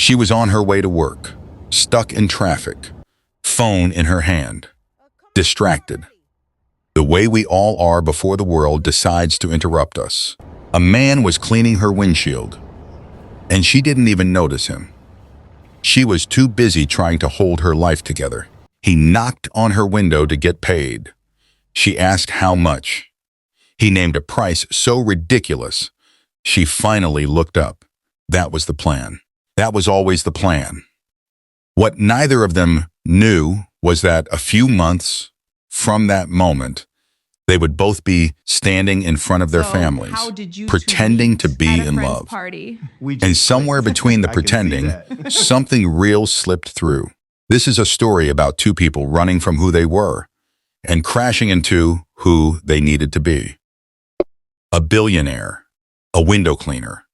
She was on her way to work, stuck in traffic, phone in her hand, distracted. The way we all are before the world decides to interrupt us. A man was cleaning her windshield, and she didn't even notice him. She was too busy trying to hold her life together. He knocked on her window to get paid. She asked how much. He named a price so ridiculous, she finally looked up. That was the plan. That was always the plan. What neither of them knew was that a few months from that moment, they would both be standing in front of their families, pretending to be in love. And somewhere between the pretending, something real slipped through. This is a story about two people running from who they were and crashing into who they needed to be. A billionaire, a window cleaner,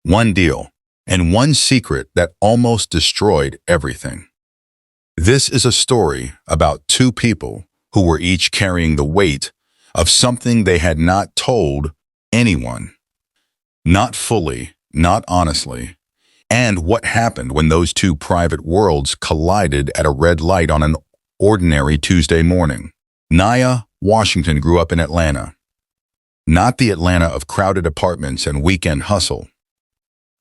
one deal, and one secret that almost destroyed everything. This is a story about two people who were each carrying the weight of something they had not told anyone. Not fully, not honestly. And what happened when those two private worlds collided at a red light on an ordinary Tuesday morning. Nia Washington grew up in Atlanta. Not the Atlanta of crowded apartments and weekend hustle.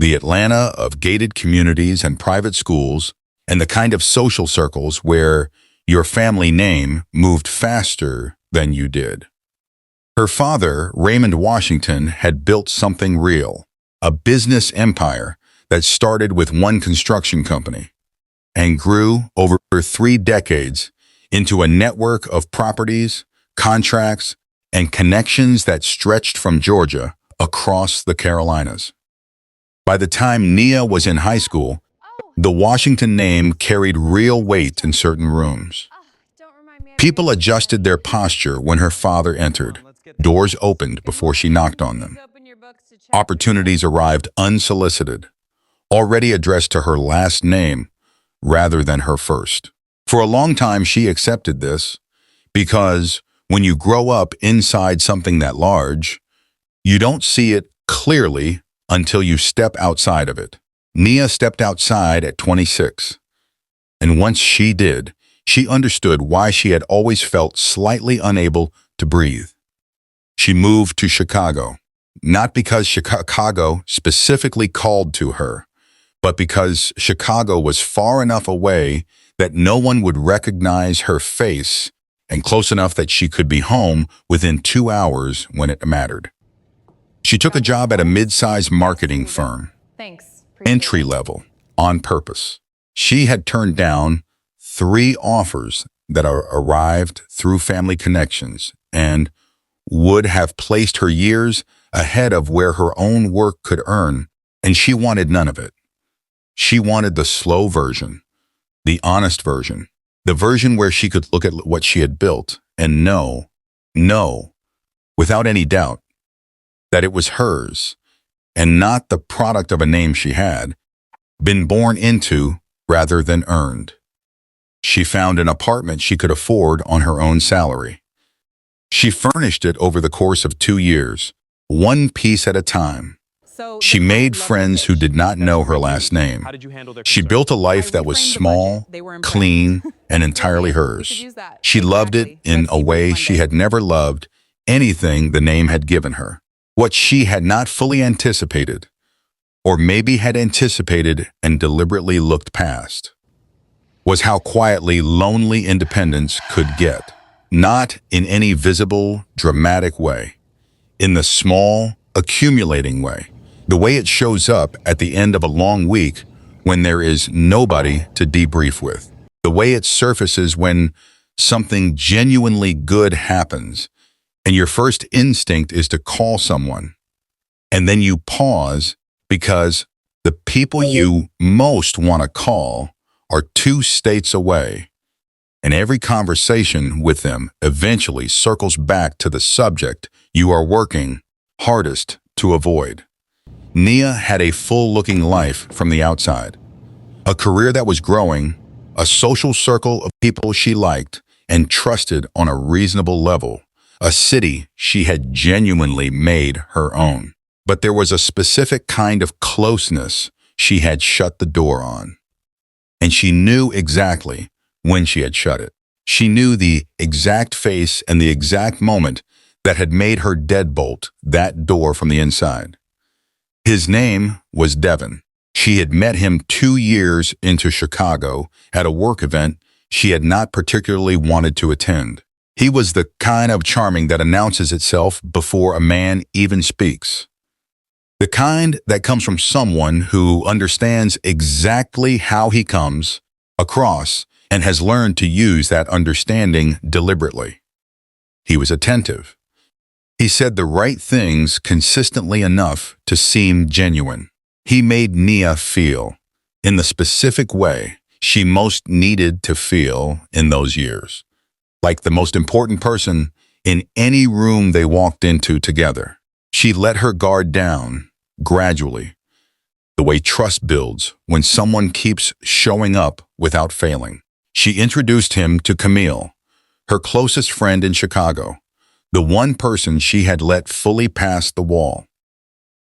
The Atlanta of gated communities and private schools and the kind of social circles where your family name moved faster than you did. Her father, Raymond Washington, had built something real, a business empire that started with one construction company and grew over 3 decades into a network of properties, contracts, and connections that stretched from Georgia across the Carolinas. By the time Nia was in high school, the Washington name carried real weight in certain rooms. People adjusted their posture when her father entered. Doors opened before she knocked on them. Opportunities arrived unsolicited, already addressed to her last name rather than her first. For a long time, she accepted this because when you grow up inside something that large, you don't see it clearly until you step outside of it. Nia stepped outside at 26, and once she did, she understood why she had always felt slightly unable to breathe. She moved to Chicago, not because Chicago specifically called to her, but because Chicago was far enough away that no one would recognize her face and close enough that she could be home within 2 hours when it mattered. She took a job at a mid-sized marketing firm, entry level, on purpose. She had turned down 3 offers that arrived through family connections and would have placed her years ahead of where her own work could earn, and she wanted none of it. She wanted the slow version, the honest version, the version where she could look at what she had built and know, without any doubt, that it was hers and not the product of a name she had been born into rather than earned. She found an apartment she could afford on her own salary. She furnished it over the course of 2 years, one piece at a time. She made friends who did not know her last name. She built a life that was small, clean, and entirely hers. She loved it in a way she had never loved anything the name had given her. What she had not fully anticipated, or maybe had anticipated and deliberately looked past, was how quietly lonely independence could get. Not in any visible, dramatic way. In the small, accumulating way. The way it shows up at the end of a long week when there is nobody to debrief with. The way it surfaces when something genuinely good happens and your first instinct is to call someone. And then you pause because the people you most want to call are 2 states away. And every conversation with them eventually circles back to the subject you are working hardest to avoid. Nia had a full-looking life from the outside, a career that was growing, a social circle of people she liked and trusted on a reasonable level, a city she had genuinely made her own. But there was a specific kind of closeness she had shut the door on. And she knew exactly when she had shut it. She knew the exact face and the exact moment that had made her deadbolt that door from the inside. His name was Devon. She had met him 2 years into Chicago at a work event she had not particularly wanted to attend. He was the kind of charming that announces itself before a man even speaks. The kind that comes from someone who understands exactly how he comes across and has learned to use that understanding deliberately. He was attentive. He said the right things consistently enough to seem genuine. He made Nia feel, in the specific way she most needed to feel in those years, like the most important person in any room they walked into together. She let her guard down, gradually, the way trust builds when someone keeps showing up without failing. She introduced him to Camille, her closest friend in Chicago, the one person she had let fully past the wall.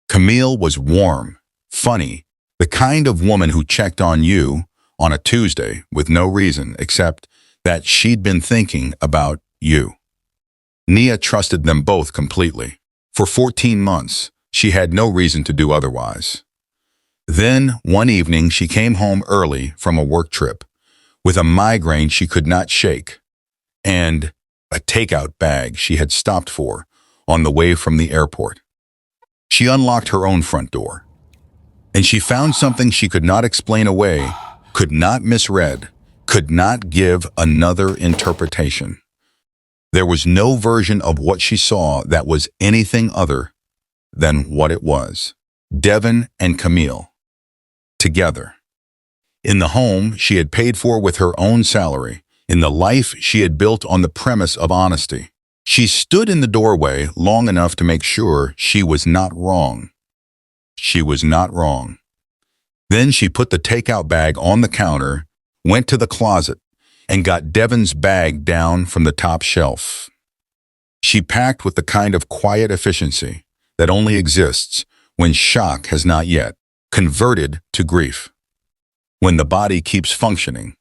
Camille was warm, funny, the kind of woman who checked on you on a Tuesday with no reason except that she'd been thinking about you. Nia trusted them both completely. For 14 months, she had no reason to do otherwise. Then, one evening, she came home early from a work trip with a migraine she could not shake and a takeout bag she had stopped for on the way from the airport. She unlocked her own front door, and she found something she could not explain away, could not misread, could not give another interpretation. There was no version of what she saw that was anything other than what it was. Devon and Camille, together. In the home she had paid for with her own salary, in the life she had built on the premise of honesty. She stood in the doorway long enough to make sure she was not wrong. She was not wrong. Then she put the takeout bag on the counter, went to the closet, and got Devon's bag down from the top shelf. She packed with the kind of quiet efficiency that only exists when shock has not yet converted to grief, when the body keeps functioning,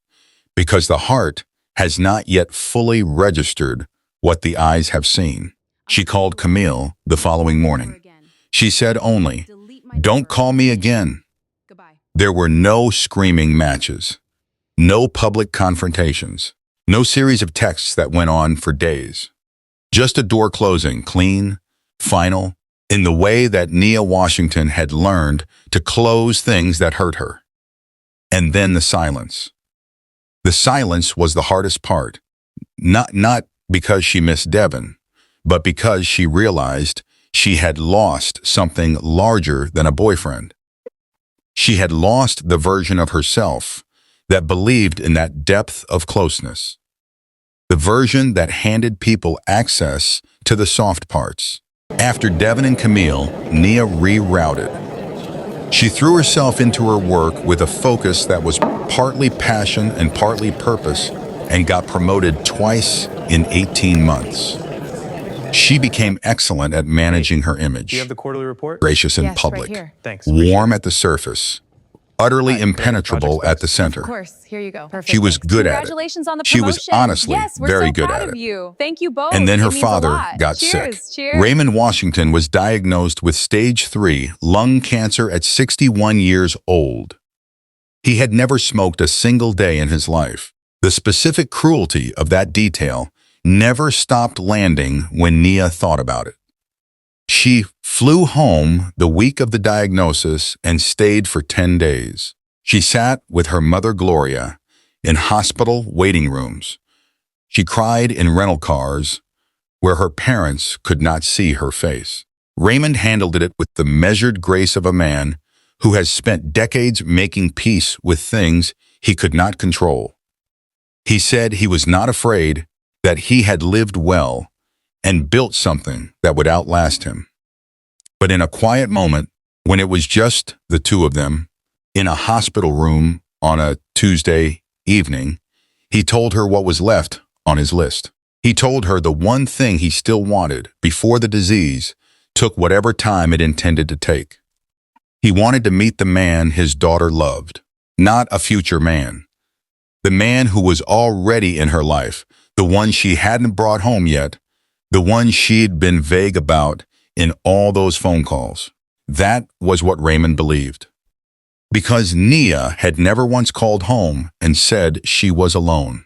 because the heart has not yet fully registered what the eyes have seen. She called Camille the following morning. She said only, "Don't call me again." There were no screaming matches, no public confrontations, no series of texts that went on for days. Just a door closing, clean, final, in the way that Nia Washington had learned to close things that hurt her. And then the silence. The silence was the hardest part, not because she missed Devon, but because she realized she had lost something larger than a boyfriend. She had lost the version of herself that believed in that depth of closeness, the version that handed people access to the soft parts. After Devon and Camille, Nia rerouted. She threw herself into her work with a focus that was partly passion and partly purpose, and got promoted twice in 18 months. She became excellent at managing her image. Do you have the quarterly report? Gracious in public, right here. Thanks. warm at the surface, utterly impenetrable at the center. Of course, here you go. Perfect. She was good at it. Congratulations on the She promotion. was honestly yes, we're very so good proud at of it. you. Thank you both. And then her It means a father lot. got Cheers, sick. Cheers. Raymond Washington was diagnosed with stage 3 lung cancer at 61 years old. He had never smoked a single day in his life. The specific cruelty of that detail never stopped landing when Nia thought about it. She flew home the week of the diagnosis and stayed for 10 days. She sat with her mother Gloria in hospital waiting rooms. She cried in rental cars where her parents could not see her face. Raymond handled it with the measured grace of a man who has spent decades making peace with things he could not control. He said he was not afraid, that he had lived well and built something that would outlast him. But in a quiet moment, when it was just the two of them, in a hospital room on a Tuesday evening, he told her what was left on his list. He told her the one thing he still wanted before the disease took whatever time it intended to take. He wanted to meet the man his daughter loved, not a future man. The man who was already in her life, the one she hadn't brought home yet, the one she'd been vague about in all those phone calls. That was what Raymond believed. Because Nia had never once called home and said she was alone.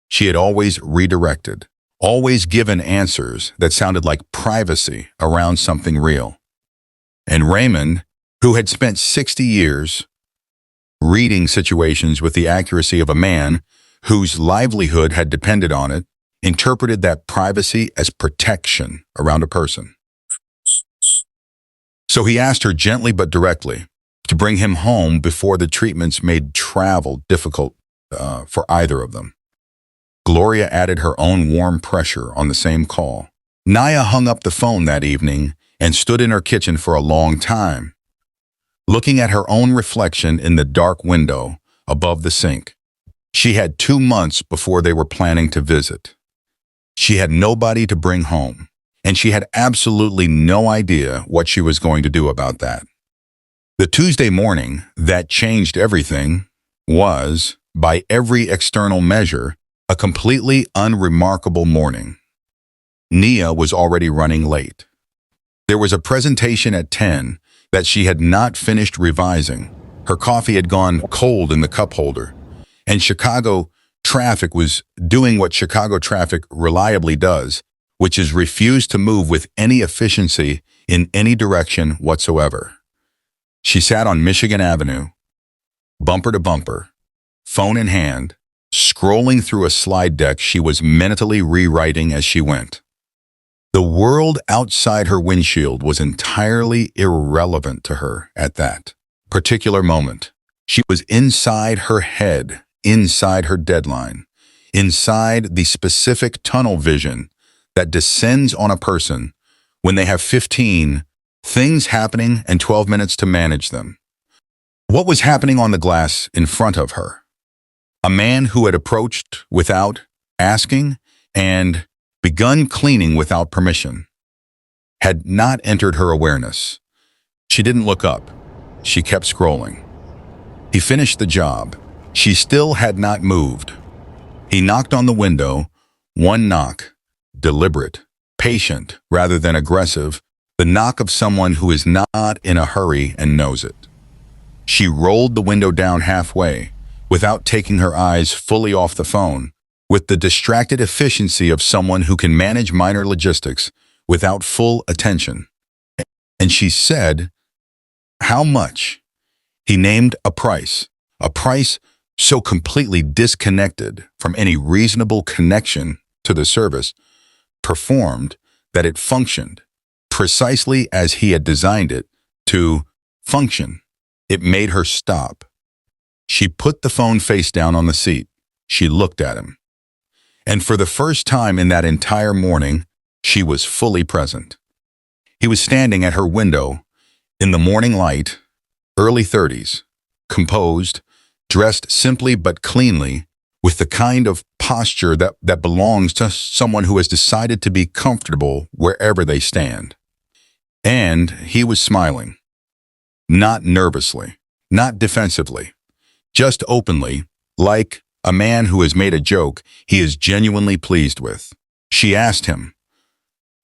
She had always redirected, always given answers that sounded like privacy around something real. And Raymond, who had spent 60 years reading situations with the accuracy of a man whose livelihood had depended on it, interpreted that privacy as protection around a person. So he asked her gently but directly to bring him home before the treatments made travel difficult for either of them. Gloria added her own warm pressure on the same call. Nia hung up the phone that evening and stood in her kitchen for a long time, looking at her own reflection in the dark window above the sink. She had 2 months before they were planning to visit. She had nobody to bring home, and she had absolutely no idea what she was going to do about that. The Tuesday morning that changed everything was, by every external measure, a completely unremarkable morning. Nia was already running late. There was a presentation at 10 that she had not finished revising. Her coffee had gone cold in the cup holder, and Chicago traffic was doing what Chicago traffic reliably does, which is refuse to move with any efficiency in any direction whatsoever. She sat on Michigan Avenue, bumper to bumper, phone in hand, scrolling through a slide deck she was mentally rewriting as she went. The world outside her windshield was entirely irrelevant to her at that particular moment. She was inside her head, inside her deadline, inside the specific tunnel vision that descends on a person when they have 15 things happening and 12 minutes to manage them. What was happening on the glass in front of her? A man who had approached without asking and begun cleaning without permission had not entered her awareness. She didn't look up. She kept scrolling. He finished the job. She still had not moved. He knocked on the window, one knock, deliberate, patient rather than aggressive, the knock of someone who is not in a hurry and knows it. She rolled the window down halfway, without taking her eyes fully off the phone, with the distracted efficiency of someone who can manage minor logistics without full attention. And she said, "How much?" He named a price so completely disconnected from any reasonable connection to the service performed that it functioned precisely as he had designed it to function. It made her stop. She put the phone face down on the seat. She looked at him. And for the first time in that entire morning, she was fully present. He was standing at her window in the morning light, early 30s, composed, dressed simply but cleanly, with the kind of posture that belongs to someone who has decided to be comfortable wherever they stand. And he was smiling. Not nervously, not defensively, just openly, like a man who has made a joke he is genuinely pleased with. She asked him,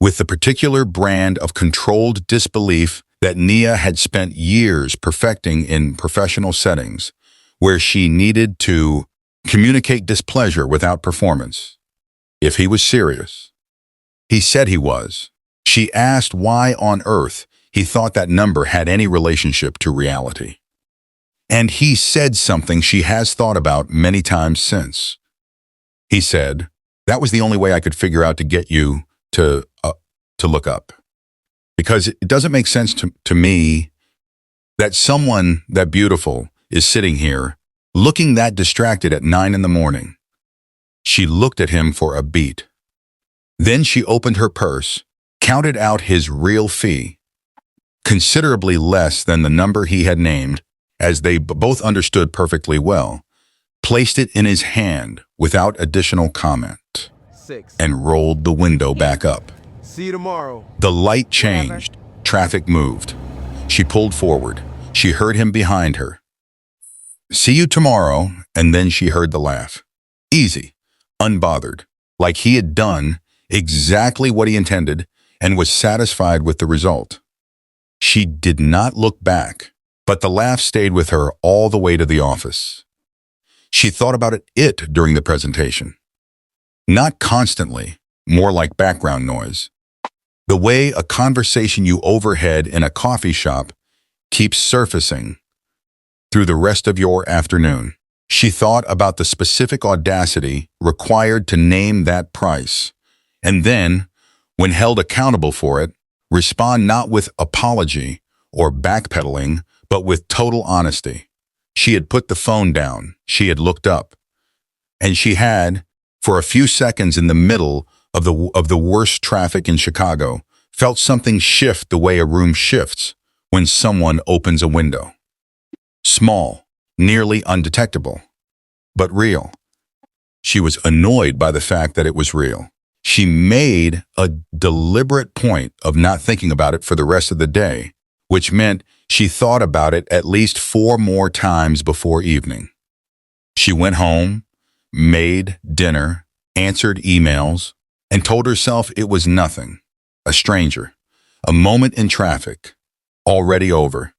with the particular brand of controlled disbelief that Nia had spent years perfecting in professional settings, where she needed to communicate displeasure without performance, if he was serious. He said he was. She asked why on earth he thought that number had any relationship to reality. And he said something she has thought about many times since. He said, "That was the only way I could figure out to get you to look up. Because it doesn't make sense to me that someone that beautiful is sitting here looking that distracted at 9 in the morning." She looked at him for a beat. Then she opened her purse, counted out his real fee, considerably less than the number he had named, as they both understood perfectly well, placed it in his hand without additional comment, and rolled the window back up. See you tomorrow. The light changed. Traffic moved. She pulled forward, She heard him behind her. "See you tomorrow," and then she heard the laugh. Easy, unbothered, like he had done exactly what he intended and was satisfied with the result. She did not look back, but the laugh stayed with her all the way to the office. She thought about it during the presentation. Not constantly, more like background noise. The way a conversation you overheard in a coffee shop keeps surfacing through the rest of your afternoon. She thought about the specific audacity required to name that price, and then, when held accountable for it, respond not with apology or backpedaling, but with total honesty. She had put the phone down, she had looked up, and she had, for a few seconds in the middle of the worst traffic in Chicago, felt something shift the way a room shifts when someone opens a window. Small, nearly undetectable, but real. She was annoyed by the fact that it was real. She made a deliberate point of not thinking about it for the rest of the day, which meant she thought about it at least 4 more times before evening. She went home, made dinner, answered emails, and told herself it was nothing. A stranger, a moment in traffic, already over.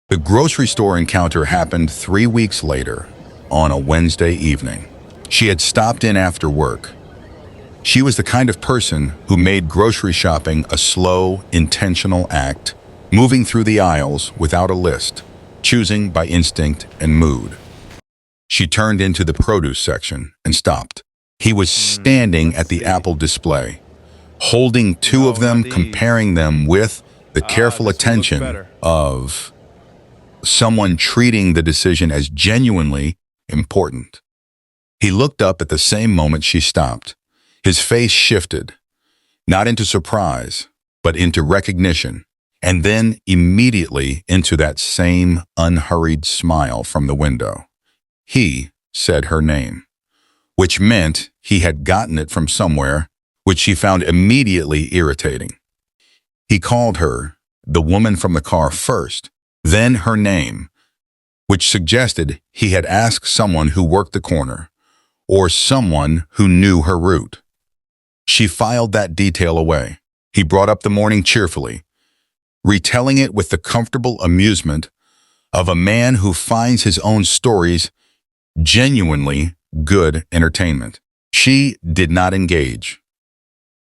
The grocery store encounter happened 3 weeks later, on a Wednesday evening. She had stopped in after work. She was the kind of person who made grocery shopping a slow, intentional act, moving through the aisles without a list, choosing by instinct and mood. She turned into the produce section and stopped. He was standing at the apple display, holding 2 of them, comparing them with the careful attention of someone treating the decision as genuinely important. He looked up at the same moment she stopped. His face shifted, not into surprise, but into recognition, and then immediately into that same unhurried smile from the window. He said her name, which meant he had gotten it from somewhere, which she found immediately irritating. He called her, the woman from the car, first, then her name, which suggested he had asked someone who worked the corner, or someone who knew her route. She filed that detail away. He brought up the morning cheerfully, retelling it with the comfortable amusement of a man who finds his own stories genuinely good entertainment. She did not engage.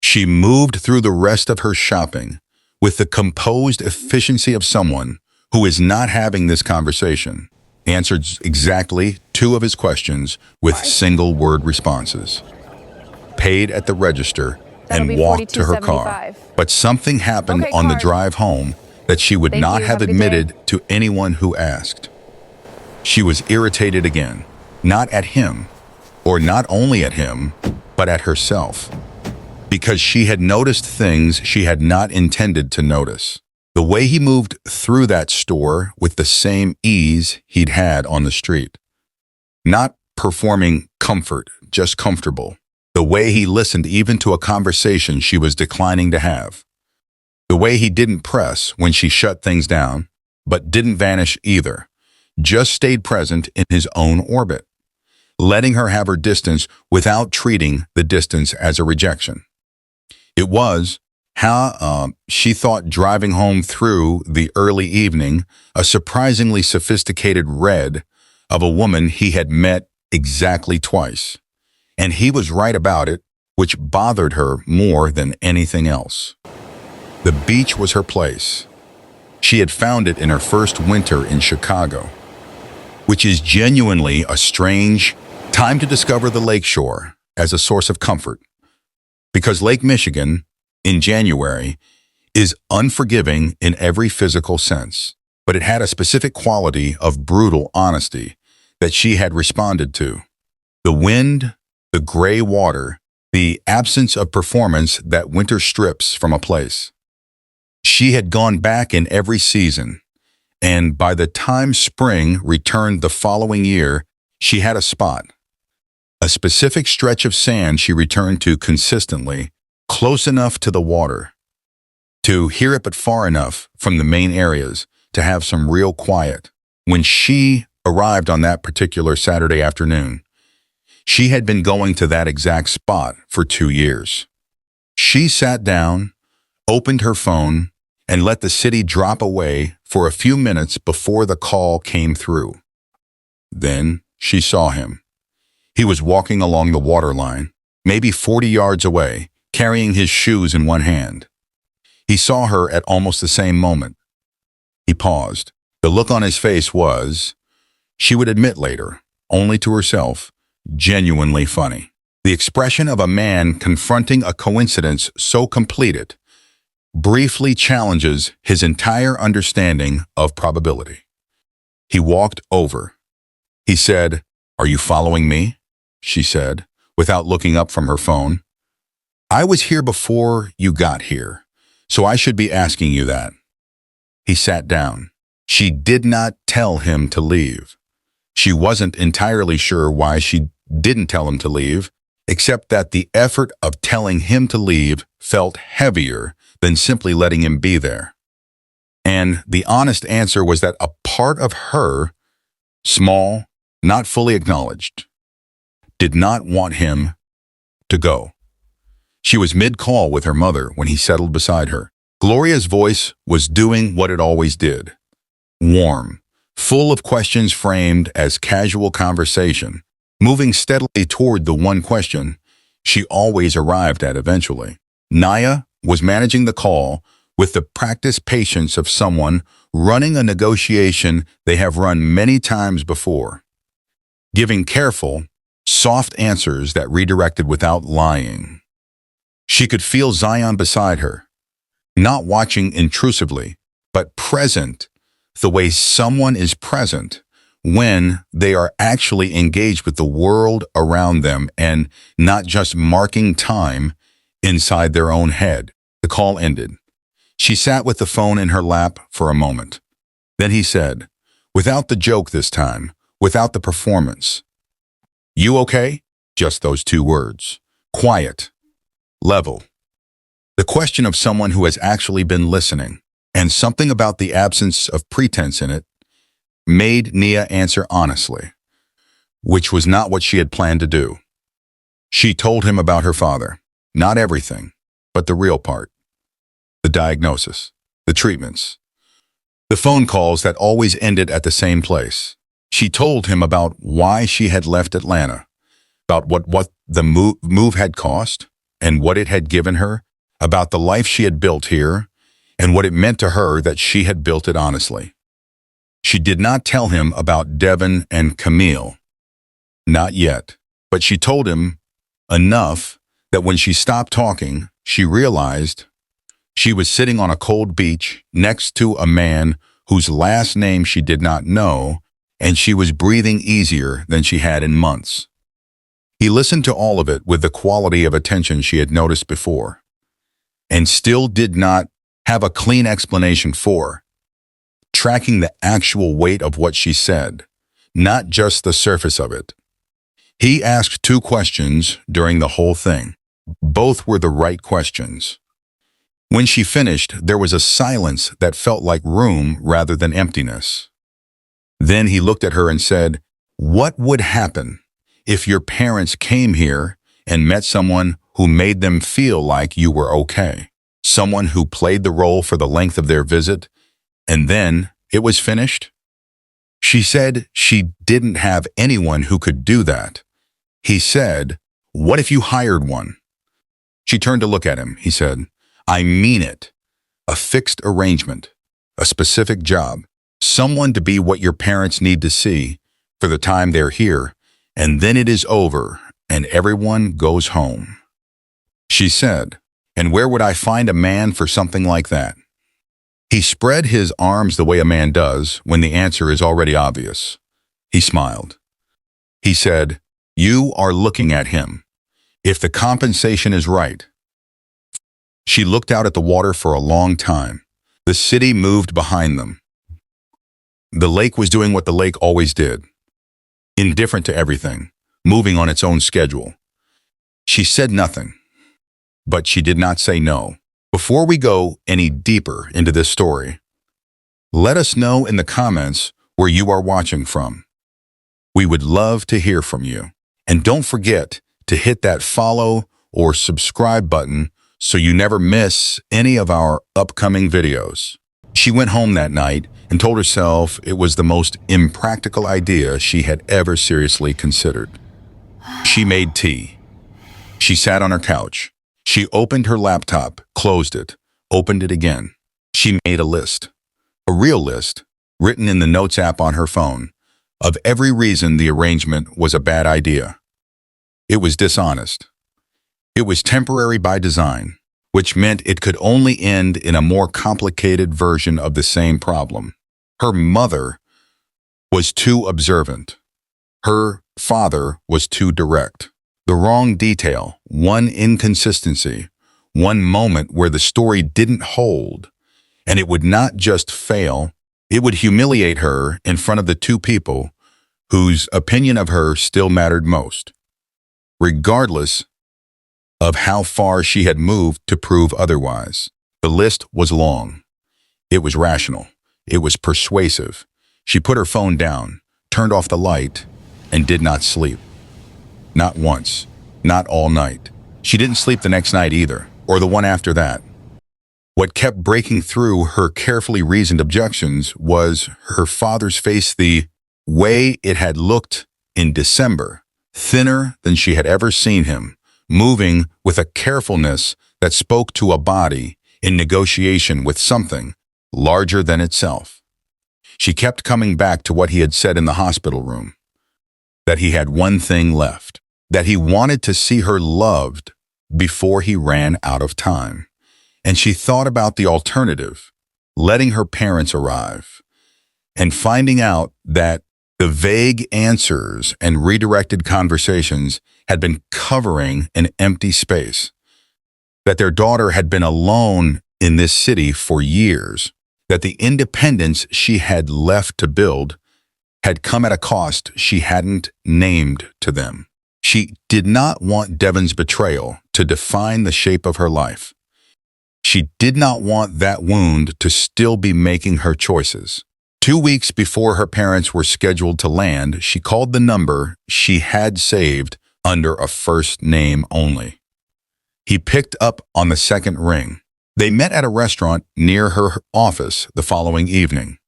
She moved through the rest of her shopping with the composed efficiency of someone who is not having this conversation, answered exactly 2 of his questions with single-word responses, paid at the register, and walked to her car. But something happened on the drive home that she would not have admitted to anyone who asked. She was irritated again, not at him, or not only at him, but at herself, because she had noticed things she had not intended to notice. The way he moved through that store with the same ease he'd had on the street. Not performing comfort, just comfortable. The way he listened even to a conversation she was declining to have. The way he didn't press when she shut things down, but didn't vanish either. Just stayed present in his own orbit, letting her have her distance without treating the distance as a rejection. It was how she thought driving home through the early evening a surprisingly sophisticated read of a woman he had met exactly twice. And he was right about it, which bothered her more than anything else. The beach was her place. She had found it in her first winter in Chicago, which is genuinely a strange time to discover the lakeshore as a source of comfort. Because Lake Michigan, in January, is unforgiving in every physical sense, but it had a specific quality of brutal honesty that she had responded to. The wind, the gray water, the absence of performance that winter strips from a place. She had gone back in every season, and by the time spring returned the following year, she had a spot. A specific stretch of sand she returned to consistently, close enough to the water, to hear it but far enough from the main areas to have some real quiet. When she arrived on that particular Saturday afternoon, she had been going to that exact spot for 2 years. She sat down, opened her phone, and let the city drop away for a few minutes before the call came through. Then she saw him. He was walking along the waterline, maybe 40 yards away, carrying his shoes in one hand. He saw her at almost the same moment. He paused. The look on his face was, she would admit later, only to herself, genuinely funny. The expression of a man confronting a coincidence so completed briefly challenges his entire understanding of probability. He walked over. He said, "Are you following me?" she said, without looking up from her phone. "I was here before you got here, so I should be asking you that." He sat down. She did not tell him to leave. She wasn't entirely sure why she didn't tell him to leave, except that the effort of telling him to leave felt heavier than simply letting him be there. And the honest answer was that a part of her, small, not fully acknowledged, did not want him to go. She was mid-call with her mother when he settled beside her. Gloria's voice was doing what it always did. Warm, full of questions framed as casual conversation, moving steadily toward the one question she always arrived at eventually. Nia was managing the call with the practiced patience of someone running a negotiation they have run many times before, giving careful, soft answers that redirected without lying. She could feel Zion beside her, not watching intrusively, but present the way someone is present when they are actually engaged with the world around them and not just marking time inside their own head. The call ended. She sat with the phone in her lap for a moment. Then he said, without the joke this time, without the performance, "You okay?" Just those 2 words. Quiet. Level. The question of someone who has actually been listening, and something about the absence of pretense in it made Nia answer honestly, which was not what she had planned to do. She told him about her father, not everything, but the real part. The diagnosis, the treatments, the phone calls that always ended at the same place. She told him about why she had left Atlanta, about what the move had cost and what it had given her, about the life she had built here, and what it meant to her that she had built it honestly. She did not tell him about Devon and Camille. Not yet, but she told him enough that when she stopped talking, she realized she was sitting on a cold beach next to a man whose last name she did not know, and she was breathing easier than she had in months. He listened to all of it with the quality of attention she had noticed before, and still did not have a clean explanation for, tracking the actual weight of what she said, not just the surface of it. He asked 2 questions during the whole thing. Both were the right questions. When she finished, there was a silence that felt like room rather than emptiness. Then he looked at her and said, "What would happen if your parents came here and met someone who made them feel like you were okay? Someone who played the role for the length of their visit, and then it was finished?" She said she didn't have anyone who could do that. He said, "What if you hired one?" She turned to look at him. He said, "I mean it. A fixed arrangement, a specific job, someone to be what your parents need to see for the time they're here, and then it is over and everyone goes home." She said, "And where would I find a man for something like that?" He spread his arms the way a man does when the answer is already obvious. He smiled. He said, "You are looking at him. If the compensation is right." She looked out at the water for a long time. The city moved behind them. The lake was doing what the lake always did, indifferent to everything, moving on its own schedule. She said nothing, but she did not say no. Before we go any deeper into this story, Let us know in the comments where you are watching from. We would love to hear from you. And don't forget to hit that follow or subscribe button so you never miss any of our upcoming videos. She went home that night and told herself it was the most impractical idea she had ever seriously considered. She made tea. She sat on her couch. She opened her laptop, closed it, opened it again. She made a list. A real list, written in the Notes app on her phone, of every reason the arrangement was a bad idea. It was dishonest. It was temporary by design, which meant it could only end in a more complicated version of the same problem. Her mother was too observant. Her father was too direct. The wrong detail, one inconsistency, one moment where the story didn't hold, and it would not just fail, it would humiliate her in front of the two people whose opinion of her still mattered most, regardless of how far she had moved to prove otherwise. The list was long. It was rational. It was persuasive. She put her phone down, turned off the light, and did not sleep. Not once. Not all night. She didn't sleep the next night either, or the one after that. What kept breaking through her carefully reasoned objections was her father's face, the way it had looked in December, thinner than she had ever seen him, moving with a carefulness that spoke to a body in negotiation with something larger than itself. She kept coming back to what he had said in the hospital room, that he had one thing left, that he wanted to see her loved before he ran out of time. And she thought about the alternative, letting her parents arrive, and finding out that the vague answers and redirected conversations had been covering an empty space, that their daughter had been alone in this city for years, that the independence she had left to build had come at a cost she hadn't named to them. She did not want Devon's betrayal to define the shape of her life. She did not want that wound to still be making her choices. 2 weeks before her parents were scheduled to land, she called the number she had saved under a first name only. He picked up on the second ring. They met at a restaurant near her office the following evening.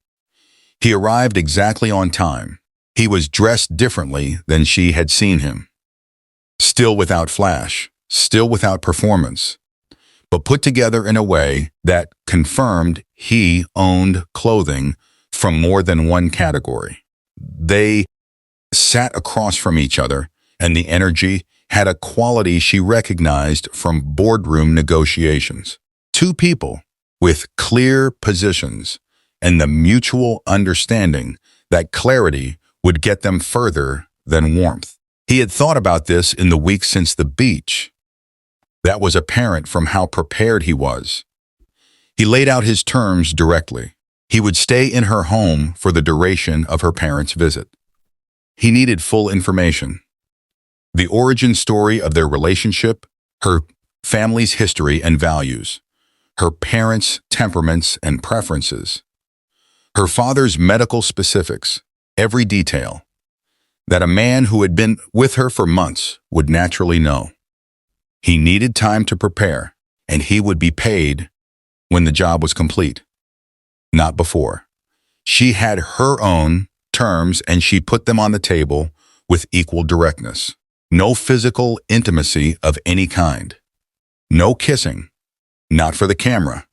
He arrived exactly on time. He was dressed differently than she had seen him. Still without flash, still without performance, but put together in a way that confirmed he owned clothing from more than one category. They sat across from each other, and the energy had a quality she recognized from boardroom negotiations. Two people with clear positions and the mutual understanding that clarity would get them further than warmth. He had thought about this in the weeks since the beach. That was apparent from how prepared he was. He laid out his terms directly. He would stay in her home for the duration of her parents' visit. He needed full information. The origin story of their relationship, her family's history and values, her parents' temperaments and preferences, her father's medical specifics, every detail that a man who had been with her for months would naturally know. He needed time to prepare, and he would be paid when the job was complete, not before. She had her own terms, and she put them on the table with equal directness. No physical intimacy of any kind. No kissing, not for the camera,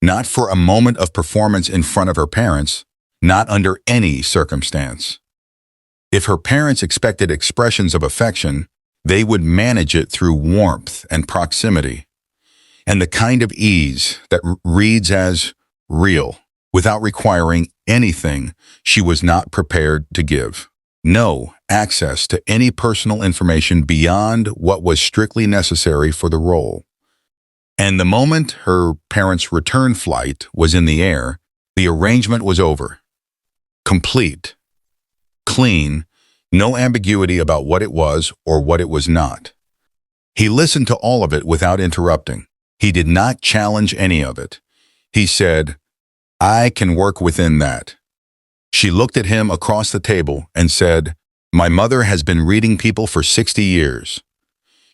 not for a moment of performance in front of her parents, not under any circumstance. If her parents expected expressions of affection, they would manage it through warmth and proximity, and the kind of ease that reads as real, without requiring anything she was not prepared to give. No access to any personal information beyond what was strictly necessary for the role. And the moment her parents' return flight was in the air, the arrangement was over. Complete. Clean. No ambiguity about what it was or what it was not. He listened to all of it without interrupting. He did not challenge any of it. He said, I can work within that. She looked at him across the table and said, My mother has been reading people for 60 years.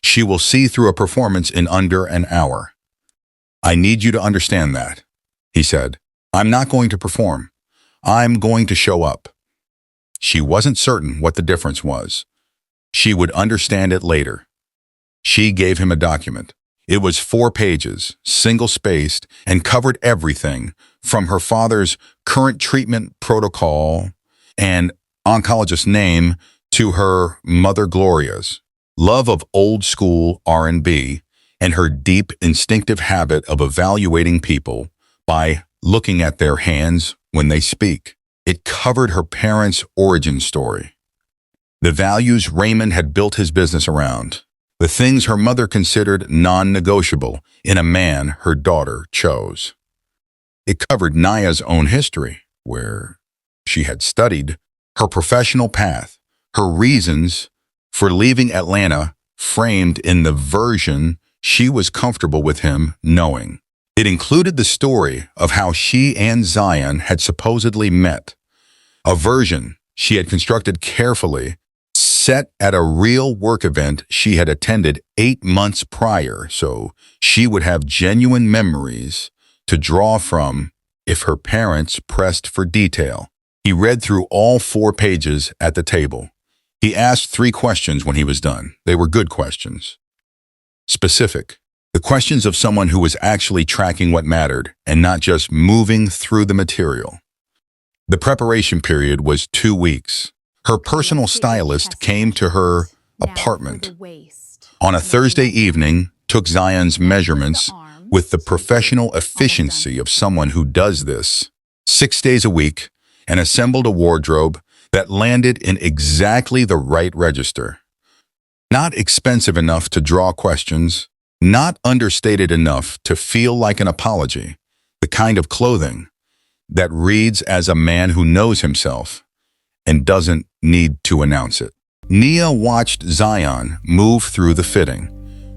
She will see through a performance in under an hour. I need you to understand that, he said. I'm not going to perform. I'm going to show up. She wasn't certain what the difference was. She would understand it later. She gave him a document. It was 4 pages, single-spaced, and covered everything from her father's current treatment protocol and oncologist's name to her mother Gloria's love of old-school R&B and her deep instinctive habit of evaluating people by looking at their hands when they speak. It covered her parents' origin story, the values Raymond had built his business around, the things her mother considered non-negotiable in a man her daughter chose. It covered Nia's own history, where she had studied, her professional path, her reasons for leaving Atlanta framed in the version she was comfortable with him knowing. It included the story of how she and Zion had supposedly met, a version she had constructed carefully, set at a real work event she had attended 8 months prior, so she would have genuine memories to draw from if her parents pressed for detail. He read through all 4 pages at the table. He asked 3 questions when he was done. They were good questions. Specific. The questions of someone who was actually tracking what mattered and not just moving through the material. The preparation period was 2 weeks. Her personal stylist came to her apartment on a Thursday evening, took Zion's measurements with the professional efficiency of someone who does this 6 days a week, and assembled a wardrobe that landed in exactly the right register. Not expensive enough to draw questions, not understated enough to feel like an apology, the kind of clothing that reads as a man who knows himself and doesn't need to announce it. Nia watched Zion move through the fitting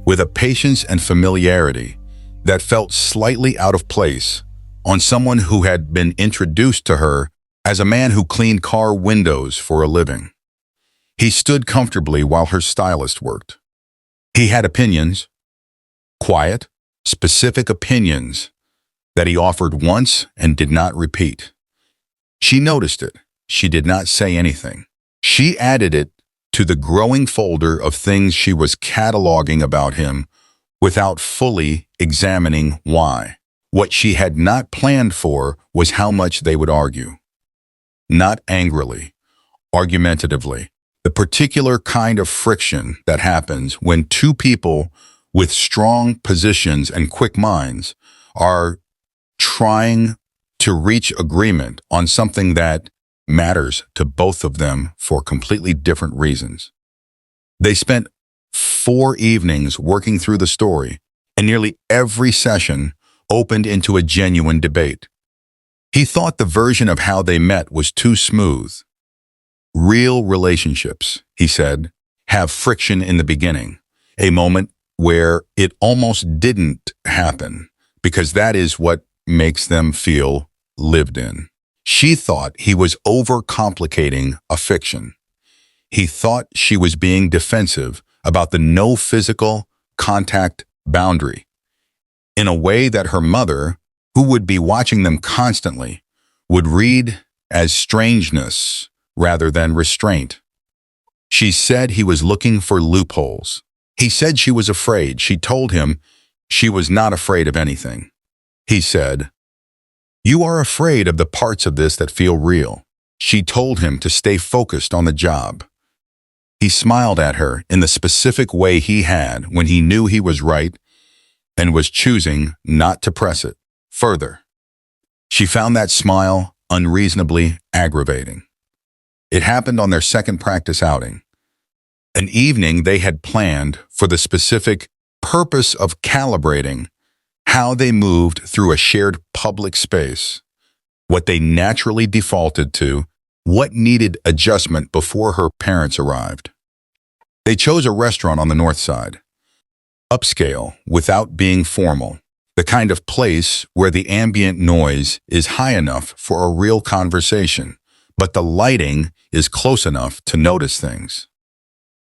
with a patience and familiarity that felt slightly out of place on someone who had been introduced to her as a man who cleaned car windows for a living. He stood comfortably while her stylist worked. He had opinions, quiet, specific opinions that he offered once and did not repeat. She noticed it. She did not say anything. She added it to the growing folder of things she was cataloging about him without fully examining why. What she had not planned for was how much they would argue. Not angrily, argumentatively. The particular kind of friction that happens when 2 people with strong positions and quick minds are trying to reach agreement on something that matters to both of them for completely different reasons. They spent 4 evenings working through the story, and nearly every session opened into a genuine debate. He thought the version of how they met was too smooth. Real relationships, he said, have friction in the beginning, a moment where it almost didn't happen, because that is what makes them feel lived in. She thought he was overcomplicating a fiction. He thought she was being defensive about the no physical contact boundary, in a way that her mother, who would be watching them constantly, would read as strangeness rather than restraint. She said he was looking for loopholes. He said she was afraid. She told him she was not afraid of anything. He said, "You are afraid of the parts of this that feel real." She told him to stay focused on the job. He smiled at her in the specific way he had when he knew he was right and was choosing not to press it further. She found that smile unreasonably aggravating. It happened on their second practice outing, an evening they had planned for the specific purpose of calibrating how they moved through a shared public space, what they naturally defaulted to, what needed adjustment before her parents arrived. They chose a restaurant on the north side, upscale without being formal, The kind of place where the ambient noise is high enough for a real conversation, but the lighting is close enough to notice things.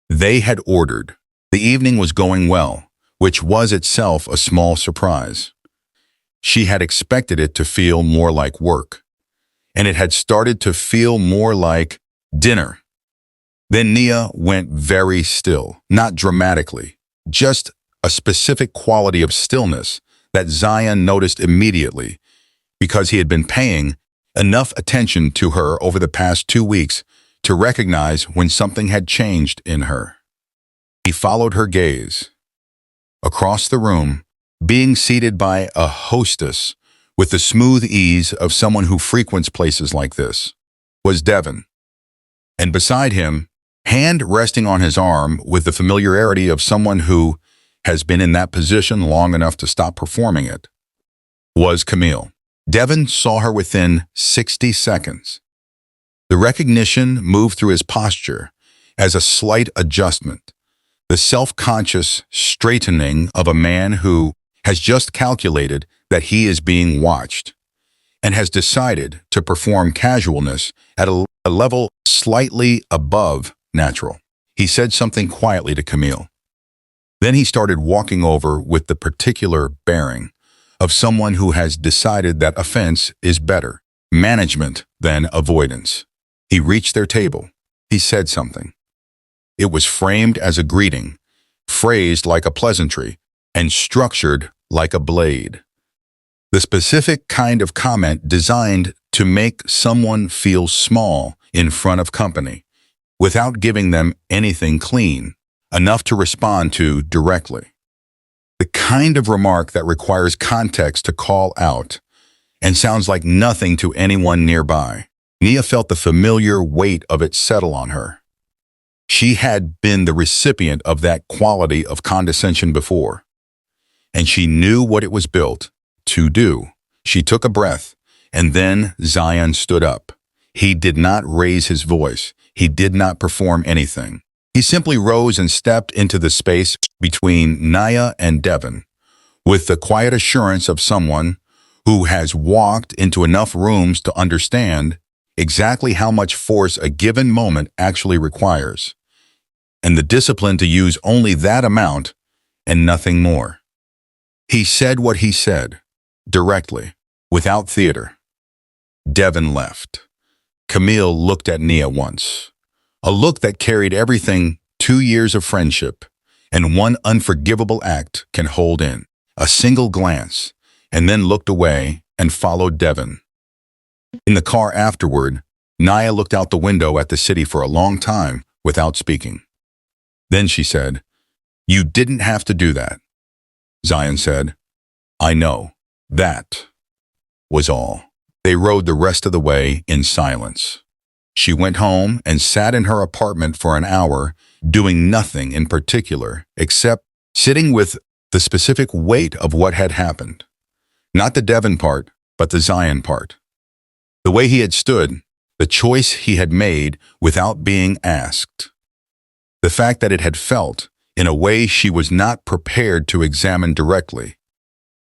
They had ordered. The evening was going well, which was itself a small surprise. She had expected it to feel more like work, and it had started to feel more like dinner. Then Nia went very still, not dramatically, just a specific quality of stillness that Zion noticed immediately because he had been paying enough attention to her over the past 2 weeks to recognize when something had changed in her. He followed her gaze. Across the room, being seated by a hostess with the smooth ease of someone who frequents places like this, was Devon. And beside him, hand resting on his arm with the familiarity of someone who has been in that position long enough to stop performing it, was Camille. Devon saw her within 60 seconds. The recognition moved through his posture as a slight adjustment, the self-conscious straightening of a man who has just calculated that he is being watched and has decided to perform casualness at a level slightly above natural. He said something quietly to Camille. Then he started walking over with the particular bearing of someone who has decided that offense is better management than avoidance. He reached their table. He said something. It was framed as a greeting, phrased like a pleasantry, and structured like a blade. The specific kind of comment designed to make someone feel small in front of company, without giving them anything clean, enough to respond to directly. The kind of remark that requires context to call out and sounds like nothing to anyone nearby. Nia felt the familiar weight of it settle on her. She had been the recipient of that quality of condescension before, and she knew what it was built to do. She took a breath, and then Zion stood up. He did not raise his voice. He did not perform anything. He simply rose and stepped into the space between Nia and Devon, with the quiet assurance of someone who has walked into enough rooms to understand exactly how much force a given moment actually requires, and the discipline to use only that amount and nothing more. He said what he said, directly, without theater. Devon left. Camille looked at Nia once, a look that carried everything 2 years of friendship and one unforgivable act can hold in, a single glance, and then looked away and followed Devon. In the car afterward, Nia looked out the window at the city for a long time without speaking. Then she said, "You didn't have to do that." Zion said, "I know." That was all. They rode the rest of the way in silence. She went home and sat in her apartment for an hour, doing nothing in particular except sitting with the specific weight of what had happened. Not the Devon part, but the Zion part. The way he had stood, the choice he had made without being asked. The fact that it had felt in a way she was not prepared to examine directly,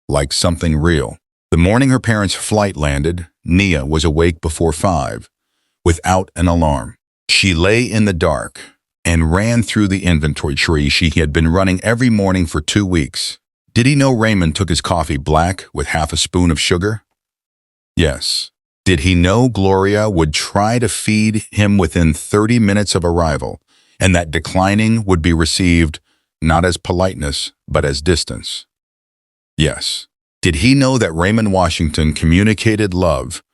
like something real. The morning her parents' flight landed, Nia was awake before 5, without an alarm. She lay in the dark and ran through the inventory tree she had been running every morning for 2 weeks. Did he know Raymond took his coffee black with half a spoon of sugar? Yes. Did he know Gloria would try to feed him within 30 minutes of arrival, and that declining would be received not as politeness, but as distance? Yes. Did he know that Raymond Washington communicated love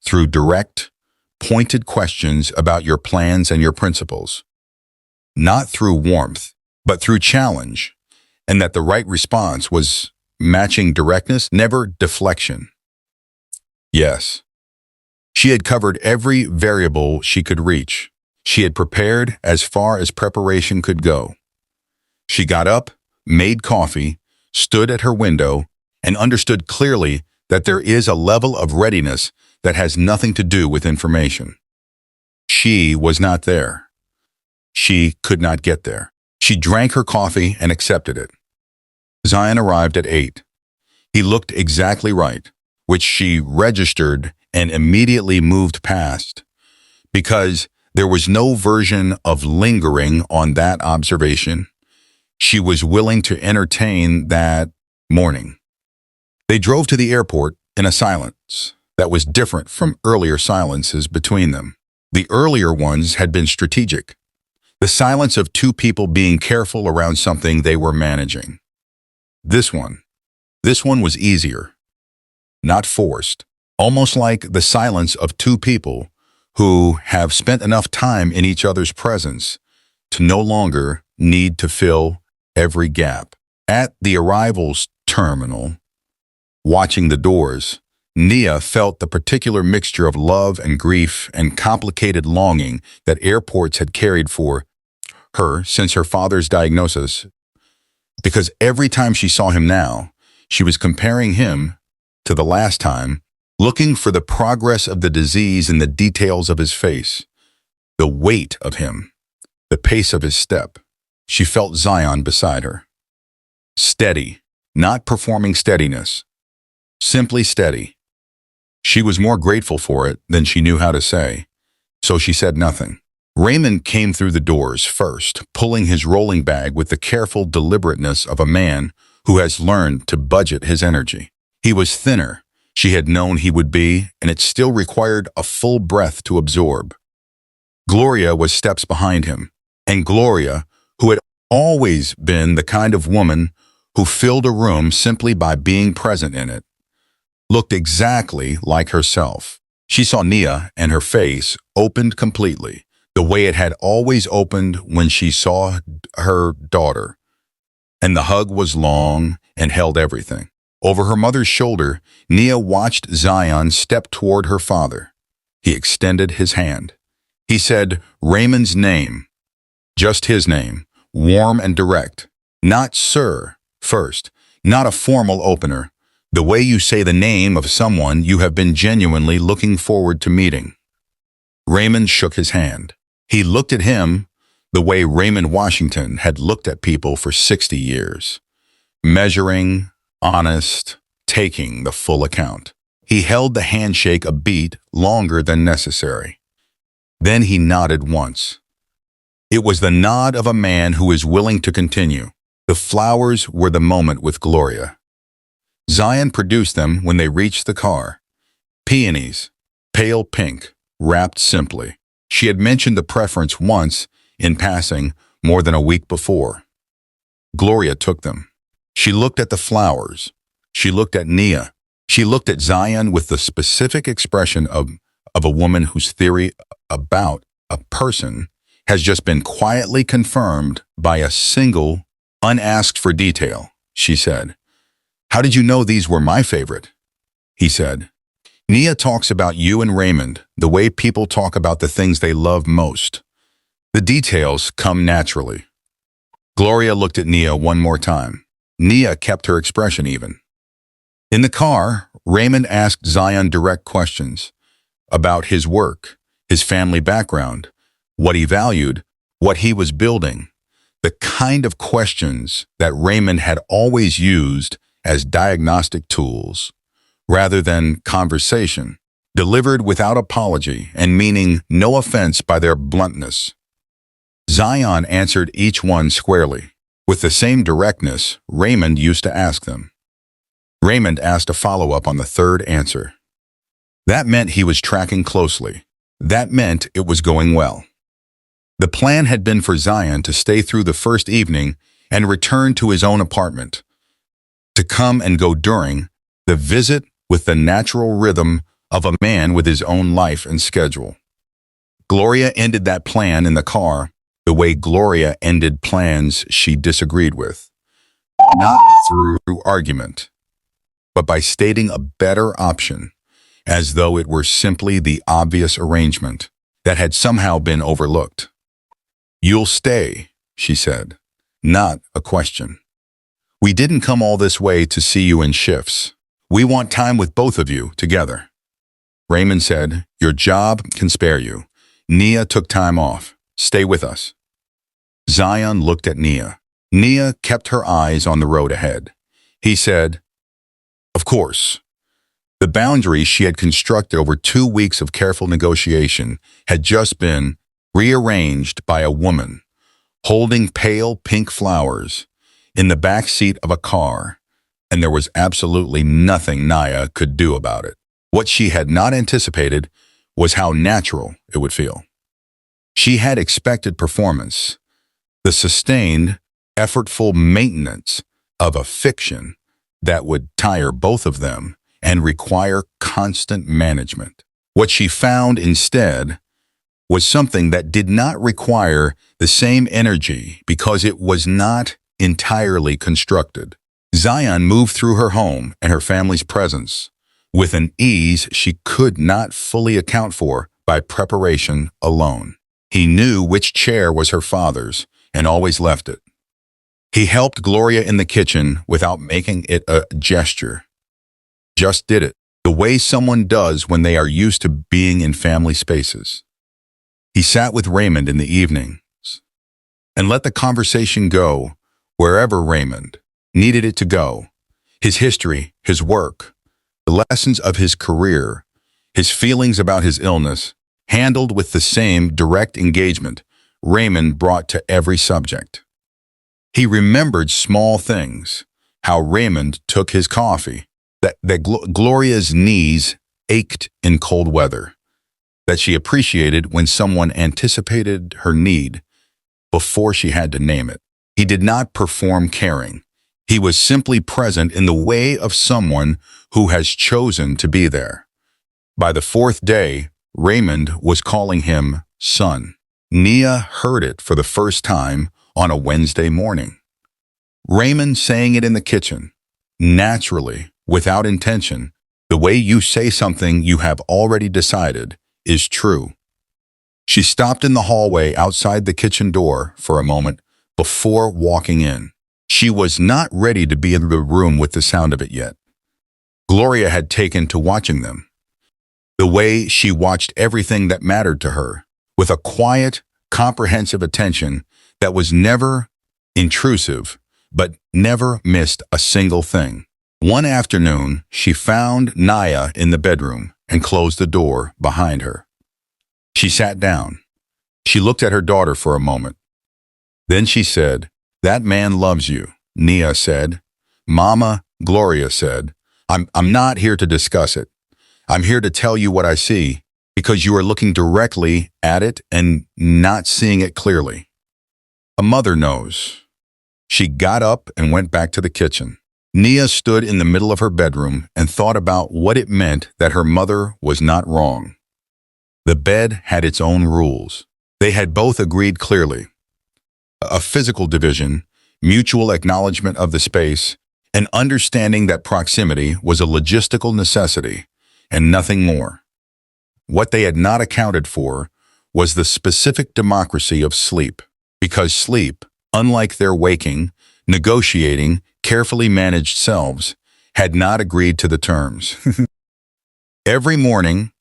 through direct, pointed questions about your plans and your principles? Not through warmth, but through challenge, and that the right response was matching directness, never deflection? Yes. She had covered every variable she could reach. She had prepared as far as preparation could go. She got up, made coffee, stood at her window, and understood clearly that there is a level of readiness that has nothing to do with information. She was not there. She could not get there. She drank her coffee and accepted it. Zion arrived at 8. He looked exactly right, which she registered and immediately moved past, because there was no version of lingering on that observation she was willing to entertain that morning. They drove to the airport in a silence that was different from earlier silences between them. The earlier ones had been strategic, the silence of two people being careful around something they were managing. This one was easier, not forced, almost like the silence of two people who have spent enough time in each other's presence to no longer need to fill every gap. At the arrivals terminal, watching the doors, Nia felt the particular mixture of love and grief and complicated longing that airports had carried for her since her father's diagnosis, because every time she saw him now, she was comparing him to the last time, looking for the progress of the disease in the details of his face, the weight of him, the pace of his step. She felt Zion beside her. Steady, not performing steadiness, simply steady. She was more grateful for it than she knew how to say, so she said nothing. Raymond came through the doors first, pulling his rolling bag with the careful deliberateness of a man who has learned to budget his energy. He was thinner, she had known he would be, and it still required a full breath to absorb. Gloria was steps behind him, and Gloria, who had always been the kind of woman who filled a room simply by being present in it, looked exactly like herself. She saw Nia, and her face opened completely, the way it had always opened when she saw her daughter. And the hug was long and held everything. Over her mother's shoulder, Nia watched Zion step toward her father. He extended his hand. He said Raymond's name, just his name, warm and direct. Not sir, first, not a formal opener, the way you say the name of someone you have been genuinely looking forward to meeting. Raymond shook his hand. He looked at him the way Raymond Washington had looked at people for 60 years, measuring, honest, taking the full account. He held the handshake a beat longer than necessary. Then he nodded once. It was the nod of a man who is willing to continue. The flowers were the moment with Gloria. Zion produced them when they reached the car. Peonies, pale pink, wrapped simply. She had mentioned the preference once, in passing, more than a week before. Gloria took them. She looked at the flowers. She looked at Nia. She looked at Zion with the specific expression of a woman whose theory about a person has just been quietly confirmed by a single, unasked for detail. She said, "How did you know these were my favorite?" He said, "Nia talks about you and Raymond the way people talk about the things they love most. The details come naturally." Gloria looked at Nia one more time. Nia kept her expression even. In the car, Raymond asked Zion direct questions about his work, his family background, what he valued, what he was building, the kind of questions that Raymond had always used as diagnostic tools, rather than conversation, delivered without apology and meaning no offense by their bluntness. Zion answered each one squarely, with the same directness Raymond used to ask them. Raymond asked a follow-up on the third answer. That meant he was tracking closely. That meant it was going well. The plan had been for Zion to stay through the first evening and return to his own apartment, to come and go during the visit with the natural rhythm of a man with his own life and schedule. Gloria ended that plan in the car the way Gloria ended plans she disagreed with, not through argument, but by stating a better option, as though it were simply the obvious arrangement that had somehow been overlooked. "You'll stay," she said, not a question. "We didn't come all this way to see you in shifts. We want time with both of you together." Raymond said, "Your job can spare you. Nia took time off. Stay with us." Zion looked at Nia. Nia kept her eyes on the road ahead. He said, Of course, the boundaries she had constructed over 2 weeks of careful negotiation had just been rearranged by a woman holding pale pink flowers in the back seat of a car, and there was absolutely nothing Nia could do about it. What she had not anticipated was how natural it would feel. She had expected performance, the sustained, effortful maintenance of a fiction that would tire both of them and require constant management. What she found instead was something that did not require the same energy because it was not entirely constructed. Zion moved through her home and her family's presence with an ease she could not fully account for by preparation alone. He knew which chair was her father's and always left it. He helped Gloria in the kitchen without making it a gesture. Just did it, the way someone does when they are used to being in family spaces. He sat with Raymond in the evenings and let the conversation go wherever Raymond needed it to go. His history, his work, the lessons of his career, his feelings about his illness, handled with the same direct engagement Raymond brought to every subject. He remembered small things, how Raymond took his coffee, that Gloria's knees ached in cold weather, that she appreciated when someone anticipated her need before she had to name it. He did not perform caring. He was simply present in the way of someone who has chosen to be there. By the fourth day, Raymond was calling him son. Nia heard it for the first time on a Wednesday morning. Raymond saying it in the kitchen, naturally, without intention, the way you say something you have already decided is true. She stopped in the hallway outside the kitchen door for a moment before walking in. She was not ready to be in the room with the sound of it yet. Gloria had taken to watching them, the way she watched everything that mattered to her, with a quiet, comprehensive attention that was never intrusive, but never missed a single thing. One afternoon, she found Nia in the bedroom and closed the door behind her. She sat down. She looked at her daughter for a moment. Then she said, "That man loves you," Nia said. "Mama," Gloria said, I'm not here to discuss it. I'm here to tell you what I see, because you are looking directly at it and not seeing it clearly. A mother knows." She got up and went back to the kitchen. Nia stood in the middle of her bedroom and thought about what it meant that her mother was not wrong. The bed had its own rules. They had both agreed clearly. A physical division, mutual acknowledgement of the space, and understanding that proximity was a logistical necessity and nothing more. What they had not accounted for was the specific democracy of sleep, because sleep, unlike their waking, negotiating, carefully managed selves, had not agreed to the terms. Every morning,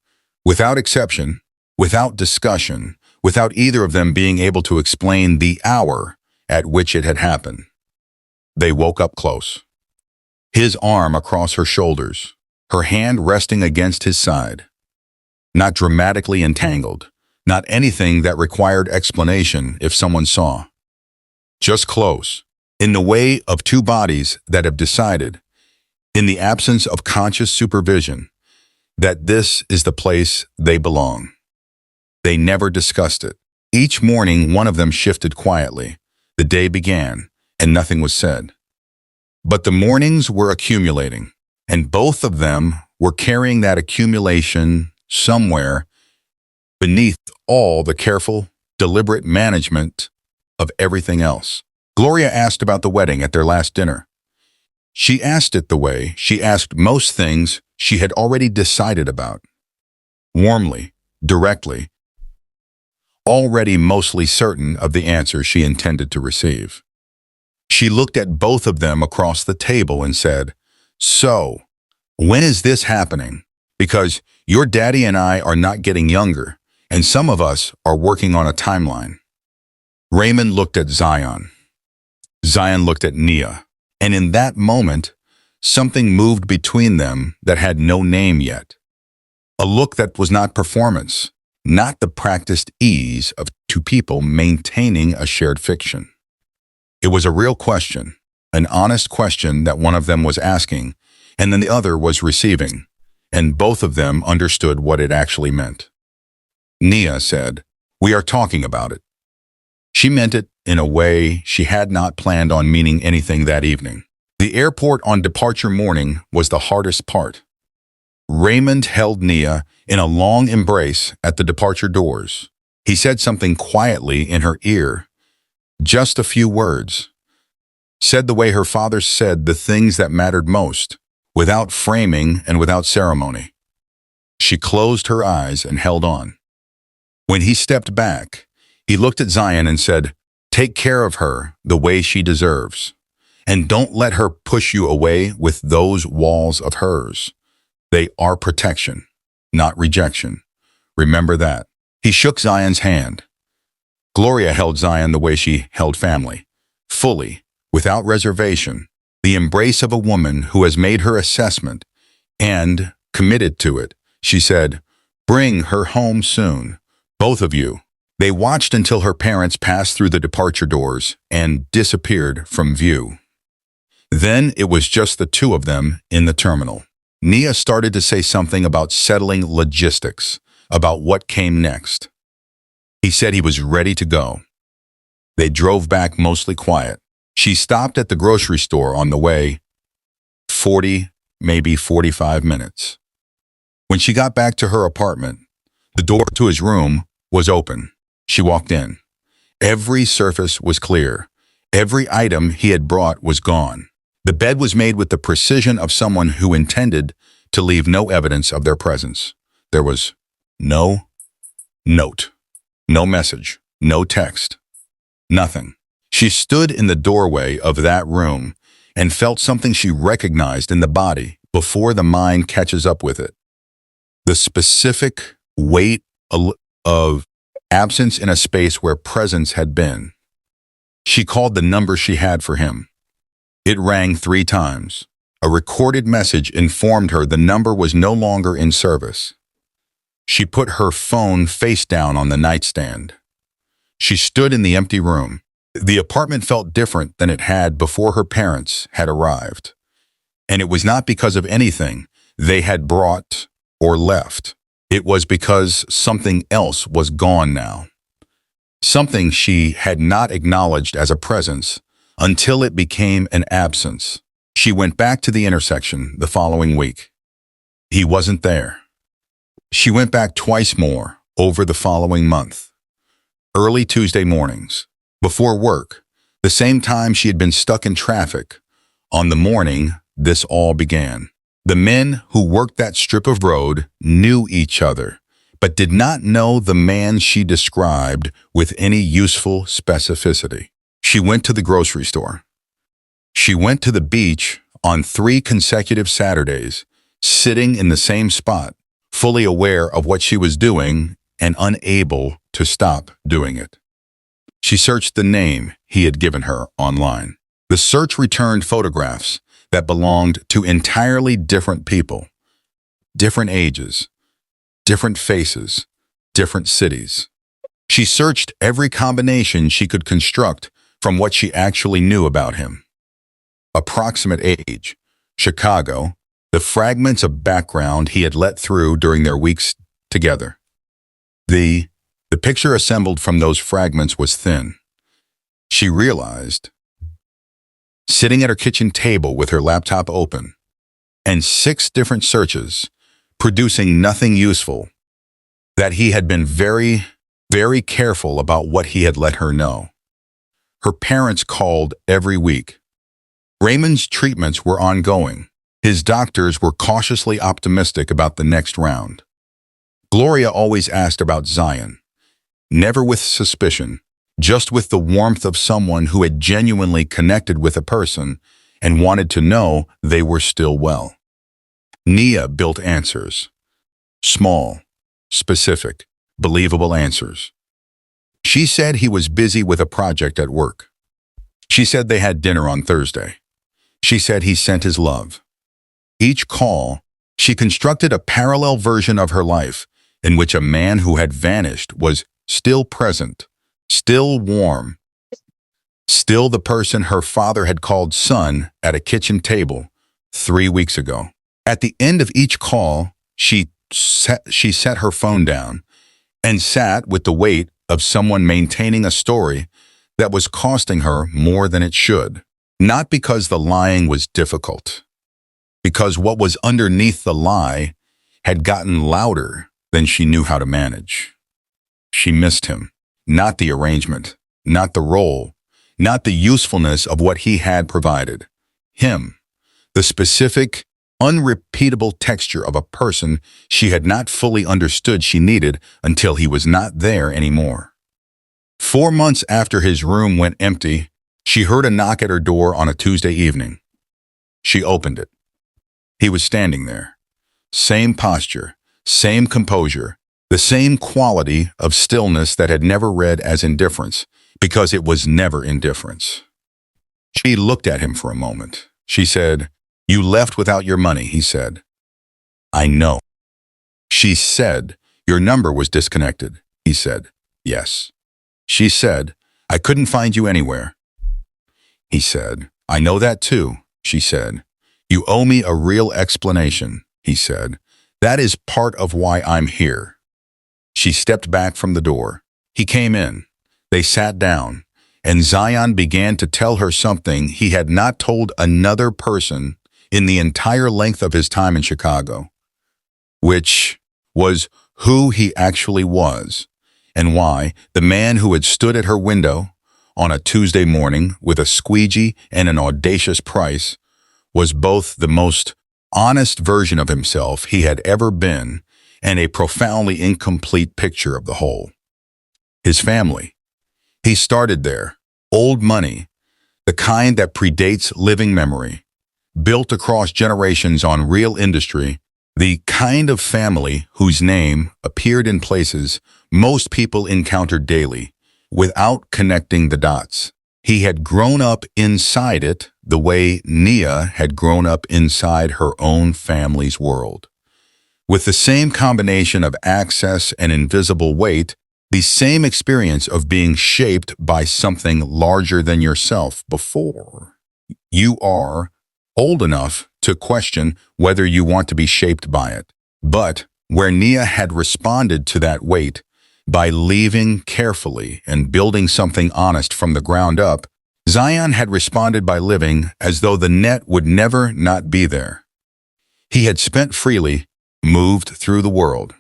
without exception, without discussion, without either of them being able to explain the hour at which it had happened, they woke up close. His arm across her shoulders, her hand resting against his side. Not dramatically entangled, not anything that required explanation if someone saw. Just close, in the way of two bodies that have decided, in the absence of conscious supervision, that this is the place they belong. They never discussed it. Each morning, one of them shifted quietly. The day began, and nothing was said. But the mornings were accumulating, and both of them were carrying that accumulation somewhere beneath all the careful, deliberate management of everything else. Gloria asked about the wedding at their last dinner. She asked it the way she asked most things she had already decided about. Warmly, directly, already mostly certain of the answer she intended to receive. She looked at both of them across the table and said, "So, when is this happening? Because your daddy and I are not getting younger, and some of us are working on a timeline." Raymond looked at Zion. Zion looked at Nia, and in that moment, Something moved between them that had no name yet. A look that was not performance, not the practiced ease of two people maintaining a shared fiction. It was a real question, an honest question that one of them was asking, and then the other was receiving, and both of them understood what it actually meant. Nia said, "We are talking about it." She meant it in a way she had not planned on meaning anything that evening. The airport on departure morning was the hardest part. Raymond held Nia in a long embrace at the departure doors. He said something quietly in her ear, just a few words. Said the way her father said the things that mattered most, without framing and without ceremony. She closed her eyes and held on. When he stepped back, he looked at Zion and said, "Take care of her the way she deserves. And don't let her push you away with those walls of hers. They are protection, not rejection. Remember that." He shook Zion's hand. Gloria held Zion the way she held family, fully, without reservation, the embrace of a woman who has made her assessment and committed to it. She said, "Bring her home soon, both of you." They watched until her parents passed through the departure doors and disappeared from view. Then it was just the two of them in the terminal. Nia started to say something about settling logistics, about what came next. He said he was ready to go. They drove back mostly quiet. She stopped at the grocery store on the way, 40, maybe 45 minutes. When she got back to her apartment, the door to his room was open. She walked in. Every surface was clear. Every item he had brought was gone. The bed was made with the precision of someone who intended to leave no evidence of their presence. There was no note, no message, no text, nothing. She stood in the doorway of that room and felt something she recognized in the body before the mind catches up with it. The specific weight of absence in a space where presence had been. She called the number she had for him. It rang 3 times. A recorded message informed her the number was no longer in service. She put her phone face down on the nightstand. She stood in the empty room. The apartment felt different than it had before her parents had arrived. And it was not because of anything they had brought or left. It was because something else was gone now. Something she had not acknowledged as a presence until it became an absence. She went back to the intersection the following week. He wasn't there. She went back twice more over the following month. Early Tuesday mornings, before work, the same time she had been stuck in traffic, on the morning this all began. The men who worked that strip of road knew each other, but did not know the man she described with any useful specificity. She went to the grocery store. She went to the beach on 3 consecutive Saturdays, sitting in the same spot, fully aware of what she was doing and unable to stop doing it. She searched the name he had given her online. The search returned photographs that belonged to entirely different people, different ages, different faces, different cities. She searched every combination she could construct from what she actually knew about him. Approximate age, Chicago, the fragments of background he had let through during their weeks together. The picture assembled from those fragments was thin. She realized, sitting at her kitchen table with her laptop open, and 6 different searches, producing nothing useful, that he had been very, very careful about what he had let her know. Her parents called every week. Raymond's treatments were ongoing. His doctors were cautiously optimistic about the next round. Gloria always asked about Zion, never with suspicion, just with the warmth of someone who had genuinely connected with a person and wanted to know they were still well. Nia built answers. Small, specific, believable answers. She said he was busy with a project at work. She said they had dinner on Thursday. She said he sent his love. Each call, she constructed a parallel version of her life in which a man who had vanished was still present, still warm, still the person her father had called son at a kitchen table 3 weeks ago. At the end of each call, she set her phone down and sat with the weight of someone maintaining a story that was costing her more than it should. Not because the lying was difficult, because what was underneath the lie had gotten louder than she knew how to manage. She missed him, not the arrangement, not the role, not the usefulness of what he had provided. Him, the specific, unrepeatable texture of a person she had not fully understood she needed until he was not there anymore. 4 months after his room went empty, she heard a knock at her door on a Tuesday evening. She opened it. He was standing there. Same posture, same composure, the same quality of stillness that had never read as indifference, because it was never indifference. She looked at him for a moment. She said, "You left without your money," he said. "I know." She said, "Your number was disconnected," he said. "Yes." She said, "I couldn't find you anywhere." He said, "I know that too," she said. "You owe me a real explanation," he said. "That is part of why I'm here." She stepped back from the door. He came in. They sat down, and Zion began to tell her something he had not told another person in the entire length of his time in Chicago, which was who he actually was, and why the man who had stood at her window on a Tuesday morning with a squeegee and an audacious price was both the most honest version of himself he had ever been and a profoundly incomplete picture of the whole. His family. He started there. Old money, the kind that predates living memory, built across generations on real industry, the kind of family whose name appeared in places most people encountered daily without connecting the dots. He had grown up inside it the way Nia had grown up inside her own family's world. With the same combination of access and invisible weight, the same experience of being shaped by something larger than yourself before you are old enough to question whether you want to be shaped by it. But where Nia had responded to that weight by leaving carefully and building something honest from the ground up, Zion had responded by living as though the net would never not be there. He had spent freely, moved through the world,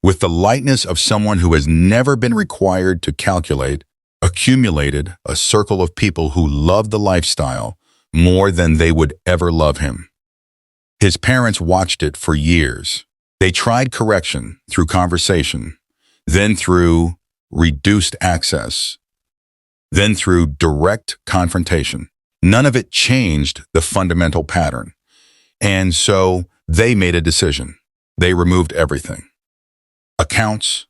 with the lightness of someone who has never been required to calculate, accumulated a circle of people who loved the lifestyle more than they would ever love him. His parents watched it for years. They tried correction through conversation, then through reduced access, then through direct confrontation. None of it changed the fundamental pattern. And so they made a decision. They removed everything. Accounts,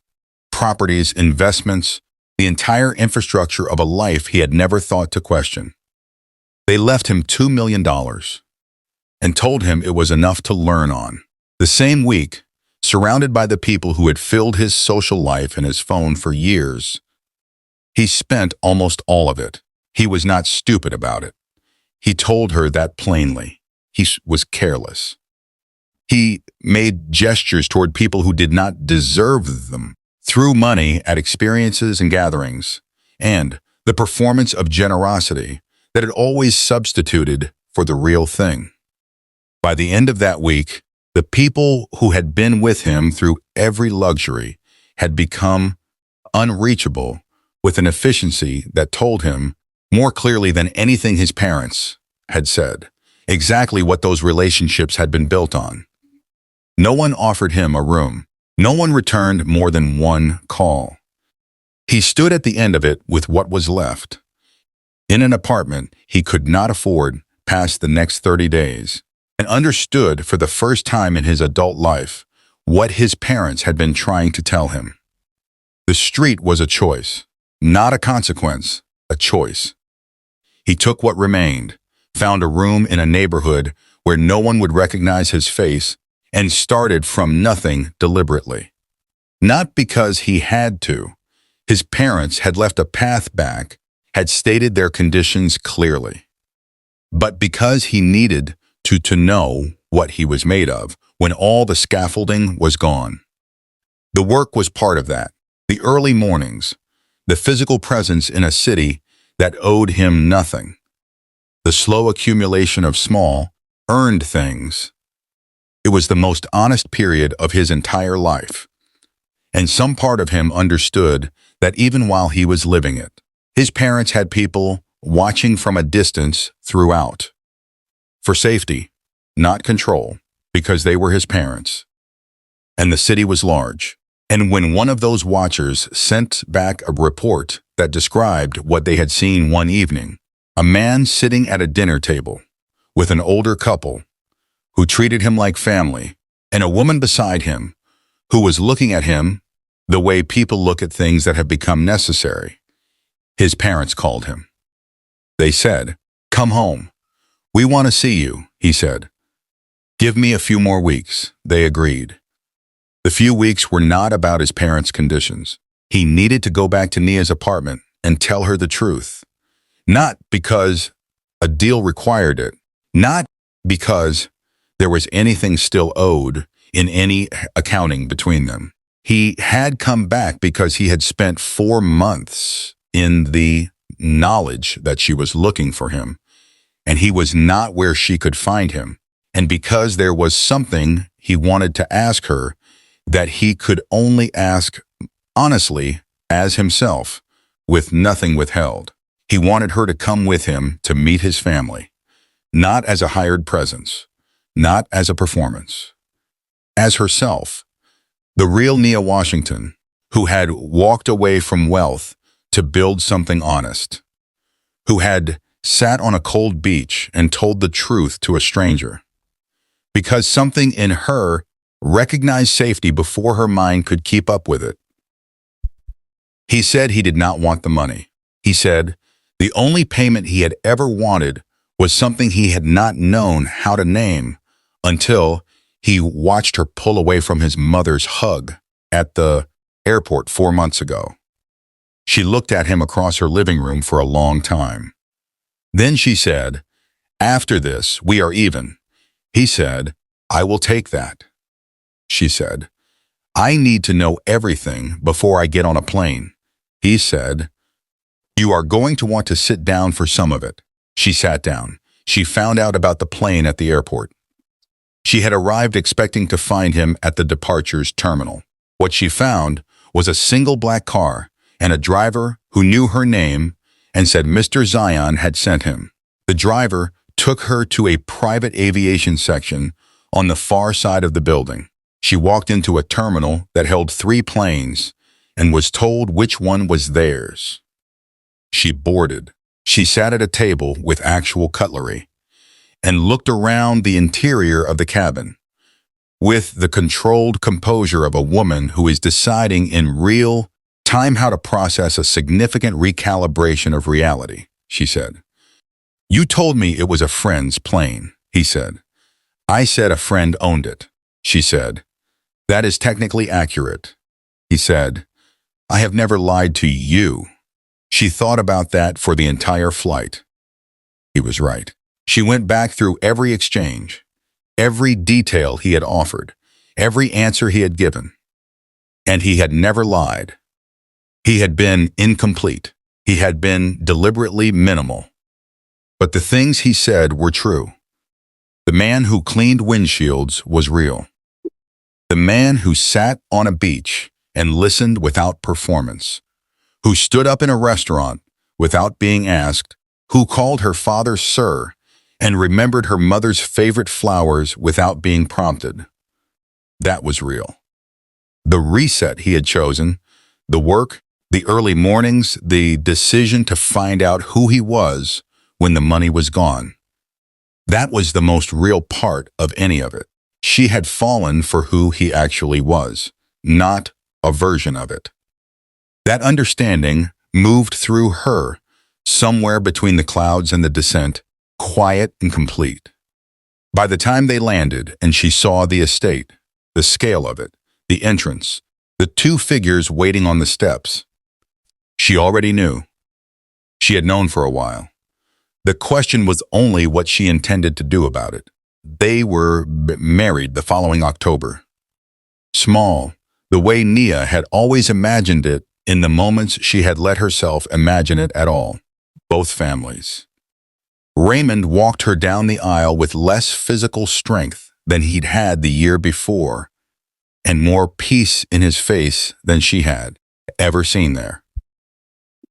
properties, investments, the entire infrastructure of a life he had never thought to question. They left him $2 million and told him it was enough to learn on. The same week, surrounded by the people who had filled his social life and his phone for years, he spent almost all of it. He was not stupid about it. He told her that plainly. He was careless. He made gestures toward people who did not deserve them, threw money at experiences and gatherings, and the performance of generosity that had always substituted for the real thing. By the end of that week, the people who had been with him through every luxury had become unreachable with an efficiency that told him, more clearly than anything his parents had said, exactly what those relationships had been built on. No one offered him a room. No one returned more than one call. He stood at the end of it with what was left, in an apartment he could not afford past the next 30 days, and understood for the first time in his adult life what his parents had been trying to tell him. The street was a choice, not a consequence, a choice. He took what remained, found a room in a neighborhood where no one would recognize his face, and started from nothing deliberately. Not because he had to. His parents had left a path back, had stated their conditions clearly. But because he needed to know what he was made of when all the scaffolding was gone. The work was part of that. The early mornings, the physical presence in a city that owed him nothing. The slow accumulation of small, earned things. It was the most honest period of his entire life. And some part of him understood that even while he was living it, his parents had people watching from a distance throughout. For safety, not control, because they were his parents. And the city was large. And when one of those watchers sent back a report that described what they had seen one evening, a man sitting at a dinner table with an older couple who treated him like family, and a woman beside him who was looking at him the way people look at things that have become necessary, his parents called him. They said, "Come home. We want to see you," he said. "Give me a few more weeks," they agreed. The few weeks were not about his parents' conditions. He needed to go back to Nia's apartment and tell her the truth. Not because a deal required it. Not because there was anything still owed in any accounting between them. He had come back because he had spent 4 months in the knowledge that she was looking for him, and he was not where she could find him. And because there was something he wanted to ask her that he could only ask honestly as himself, with nothing withheld. He wanted her to come with him to meet his family, not as a hired presence, not as a performance, as herself, the real Nia Washington, who had walked away from wealth to build something honest, who had sat on a cold beach and told the truth to a stranger, because something in her recognized safety before her mind could keep up with it. He said he did not want the money. He said the only payment he had ever wanted was something he had not known how to name until he watched her pull away from his mother's hug at the airport 4 months ago. She looked at him across her living room for a long time. Then she said, "After this, we are even." He said, "I will take that." She said, "I need to know everything before I get on a plane." He said, "You are going to want to sit down for some of it." She sat down. She found out about the plane at the airport. She had arrived expecting to find him at the departures terminal. What she found was a single black car and a driver who knew her name and said Mr. Zion had sent him. The driver took her to a private aviation section on the far side of the building. She walked into a terminal that held 3 planes and was told which one was theirs. She boarded. She sat at a table with actual cutlery and looked around the interior of the cabin with the controlled composure of a woman who is deciding in real time how to process a significant recalibration of reality. She said, "You told me it was a friend's plane," he said. "I said a friend owned it." She said, "That is technically accurate." He said, "I have never lied to you." She thought about that for the entire flight. He was right. She went back through every exchange, every detail he had offered, every answer he had given. And he had never lied. He had been incomplete. He had been deliberately minimal. But the things he said were true. The man who cleaned windshields was real. The man who sat on a beach and listened without performance, who stood up in a restaurant without being asked, who called her father sir and remembered her mother's favorite flowers without being prompted. That was real. The reset he had chosen, the work, the early mornings, the decision to find out who he was when the money was gone. That was the most real part of any of it. She had fallen for who he actually was, not a version of it. That understanding moved through her, somewhere between the clouds and the descent, quiet and complete. By the time they landed and she saw the estate, the scale of it, the entrance, the two figures waiting on the steps, she already knew. She had known for a while. The question was only what she intended to do about it. They were married the following October. Small, the way Nia had always imagined it in the moments she had let herself imagine it at all. Both families. Raymond walked her down the aisle with less physical strength than he'd had the year before, and more peace in his face than she had ever seen there.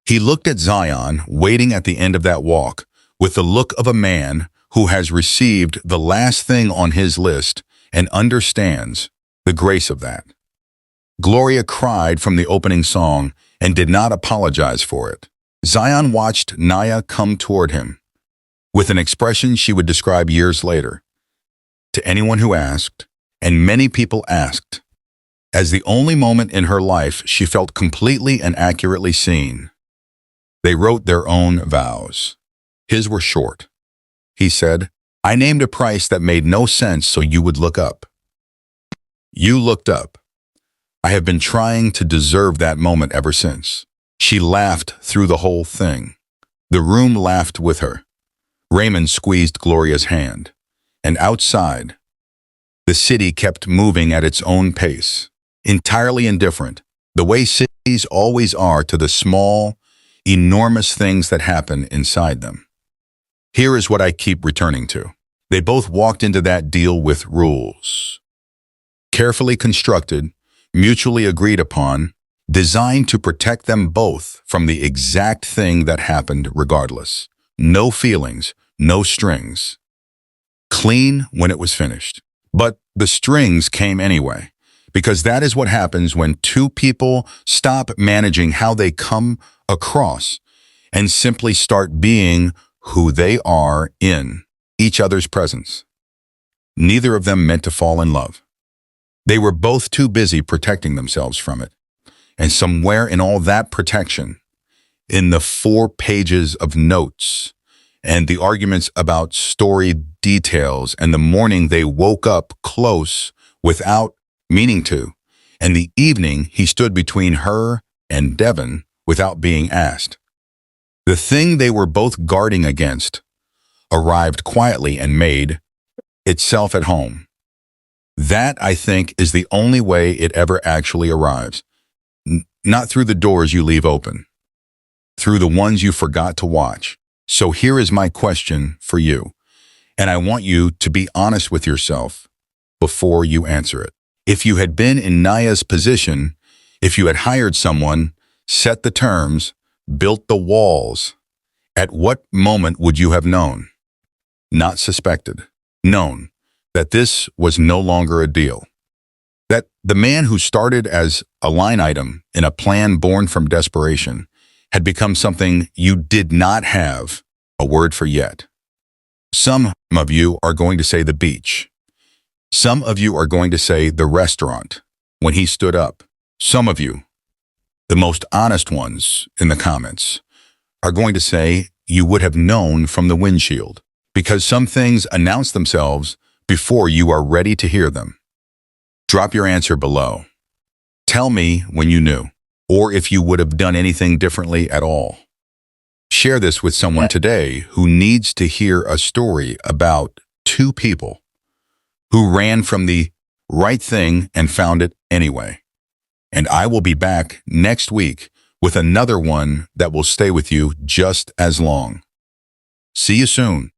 He looked at Zion, waiting at the end of that walk, with the look of a man who has received the last thing on his list and understands the grace of that. Gloria cried from the opening song and did not apologize for it. Zion watched Nia come toward him, with an expression she would describe years later. To anyone who asked, and many people asked, as the only moment in her life she felt completely and accurately seen. They wrote their own vows. His were short. He said, "I named a price that made no sense so you would look up. You looked up. I have been trying to deserve that moment ever since." She laughed through the whole thing. The room laughed with her. Raymond squeezed Gloria's hand. And outside, the city kept moving at its own pace, entirely indifferent, the way cities always are to the small, enormous things that happen inside them. Here is what I keep returning to. They both walked into that deal with rules. Carefully constructed, mutually agreed upon, designed to protect them both from the exact thing that happened regardless. No feelings, no strings. Clean when it was finished. But the strings came anyway, because that is what happens when two people stop managing how they come across and simply start being who they are in each other's presence. Neither of them meant to fall in love. They were both too busy protecting themselves from it. And somewhere in all that protection, in the 4 pages of notes and the arguments about story details and the morning they woke up close without meaning to, and the evening he stood between her and Devon without being asked, the thing they were both guarding against arrived quietly and made itself at home. That, I think, is the only way it ever actually arrives. Not through the doors you leave open, through the ones you forgot to watch. So here is my question for you, and I want you to be honest with yourself before you answer it. If you had been in Nia's position, if you had hired someone, set the terms, built the walls, at what moment would you have known? Not suspected. Known that this was no longer a deal. That the man who started as a line item in a plan born from desperation had become something you did not have a word for yet. Some of you are going to say the beach. Some of you are going to say the restaurant when he stood up. Some of you, the most honest ones in the comments, are going to say you would have known from the windshield, because some things announce themselves before you are ready to hear them. Drop your answer below. Tell me when you knew, or if you would have done anything differently at all. Share this with someone today who needs to hear a story about two people who ran from the right thing and found it anyway. And I will be back next week with another one that will stay with you just as long. See you soon.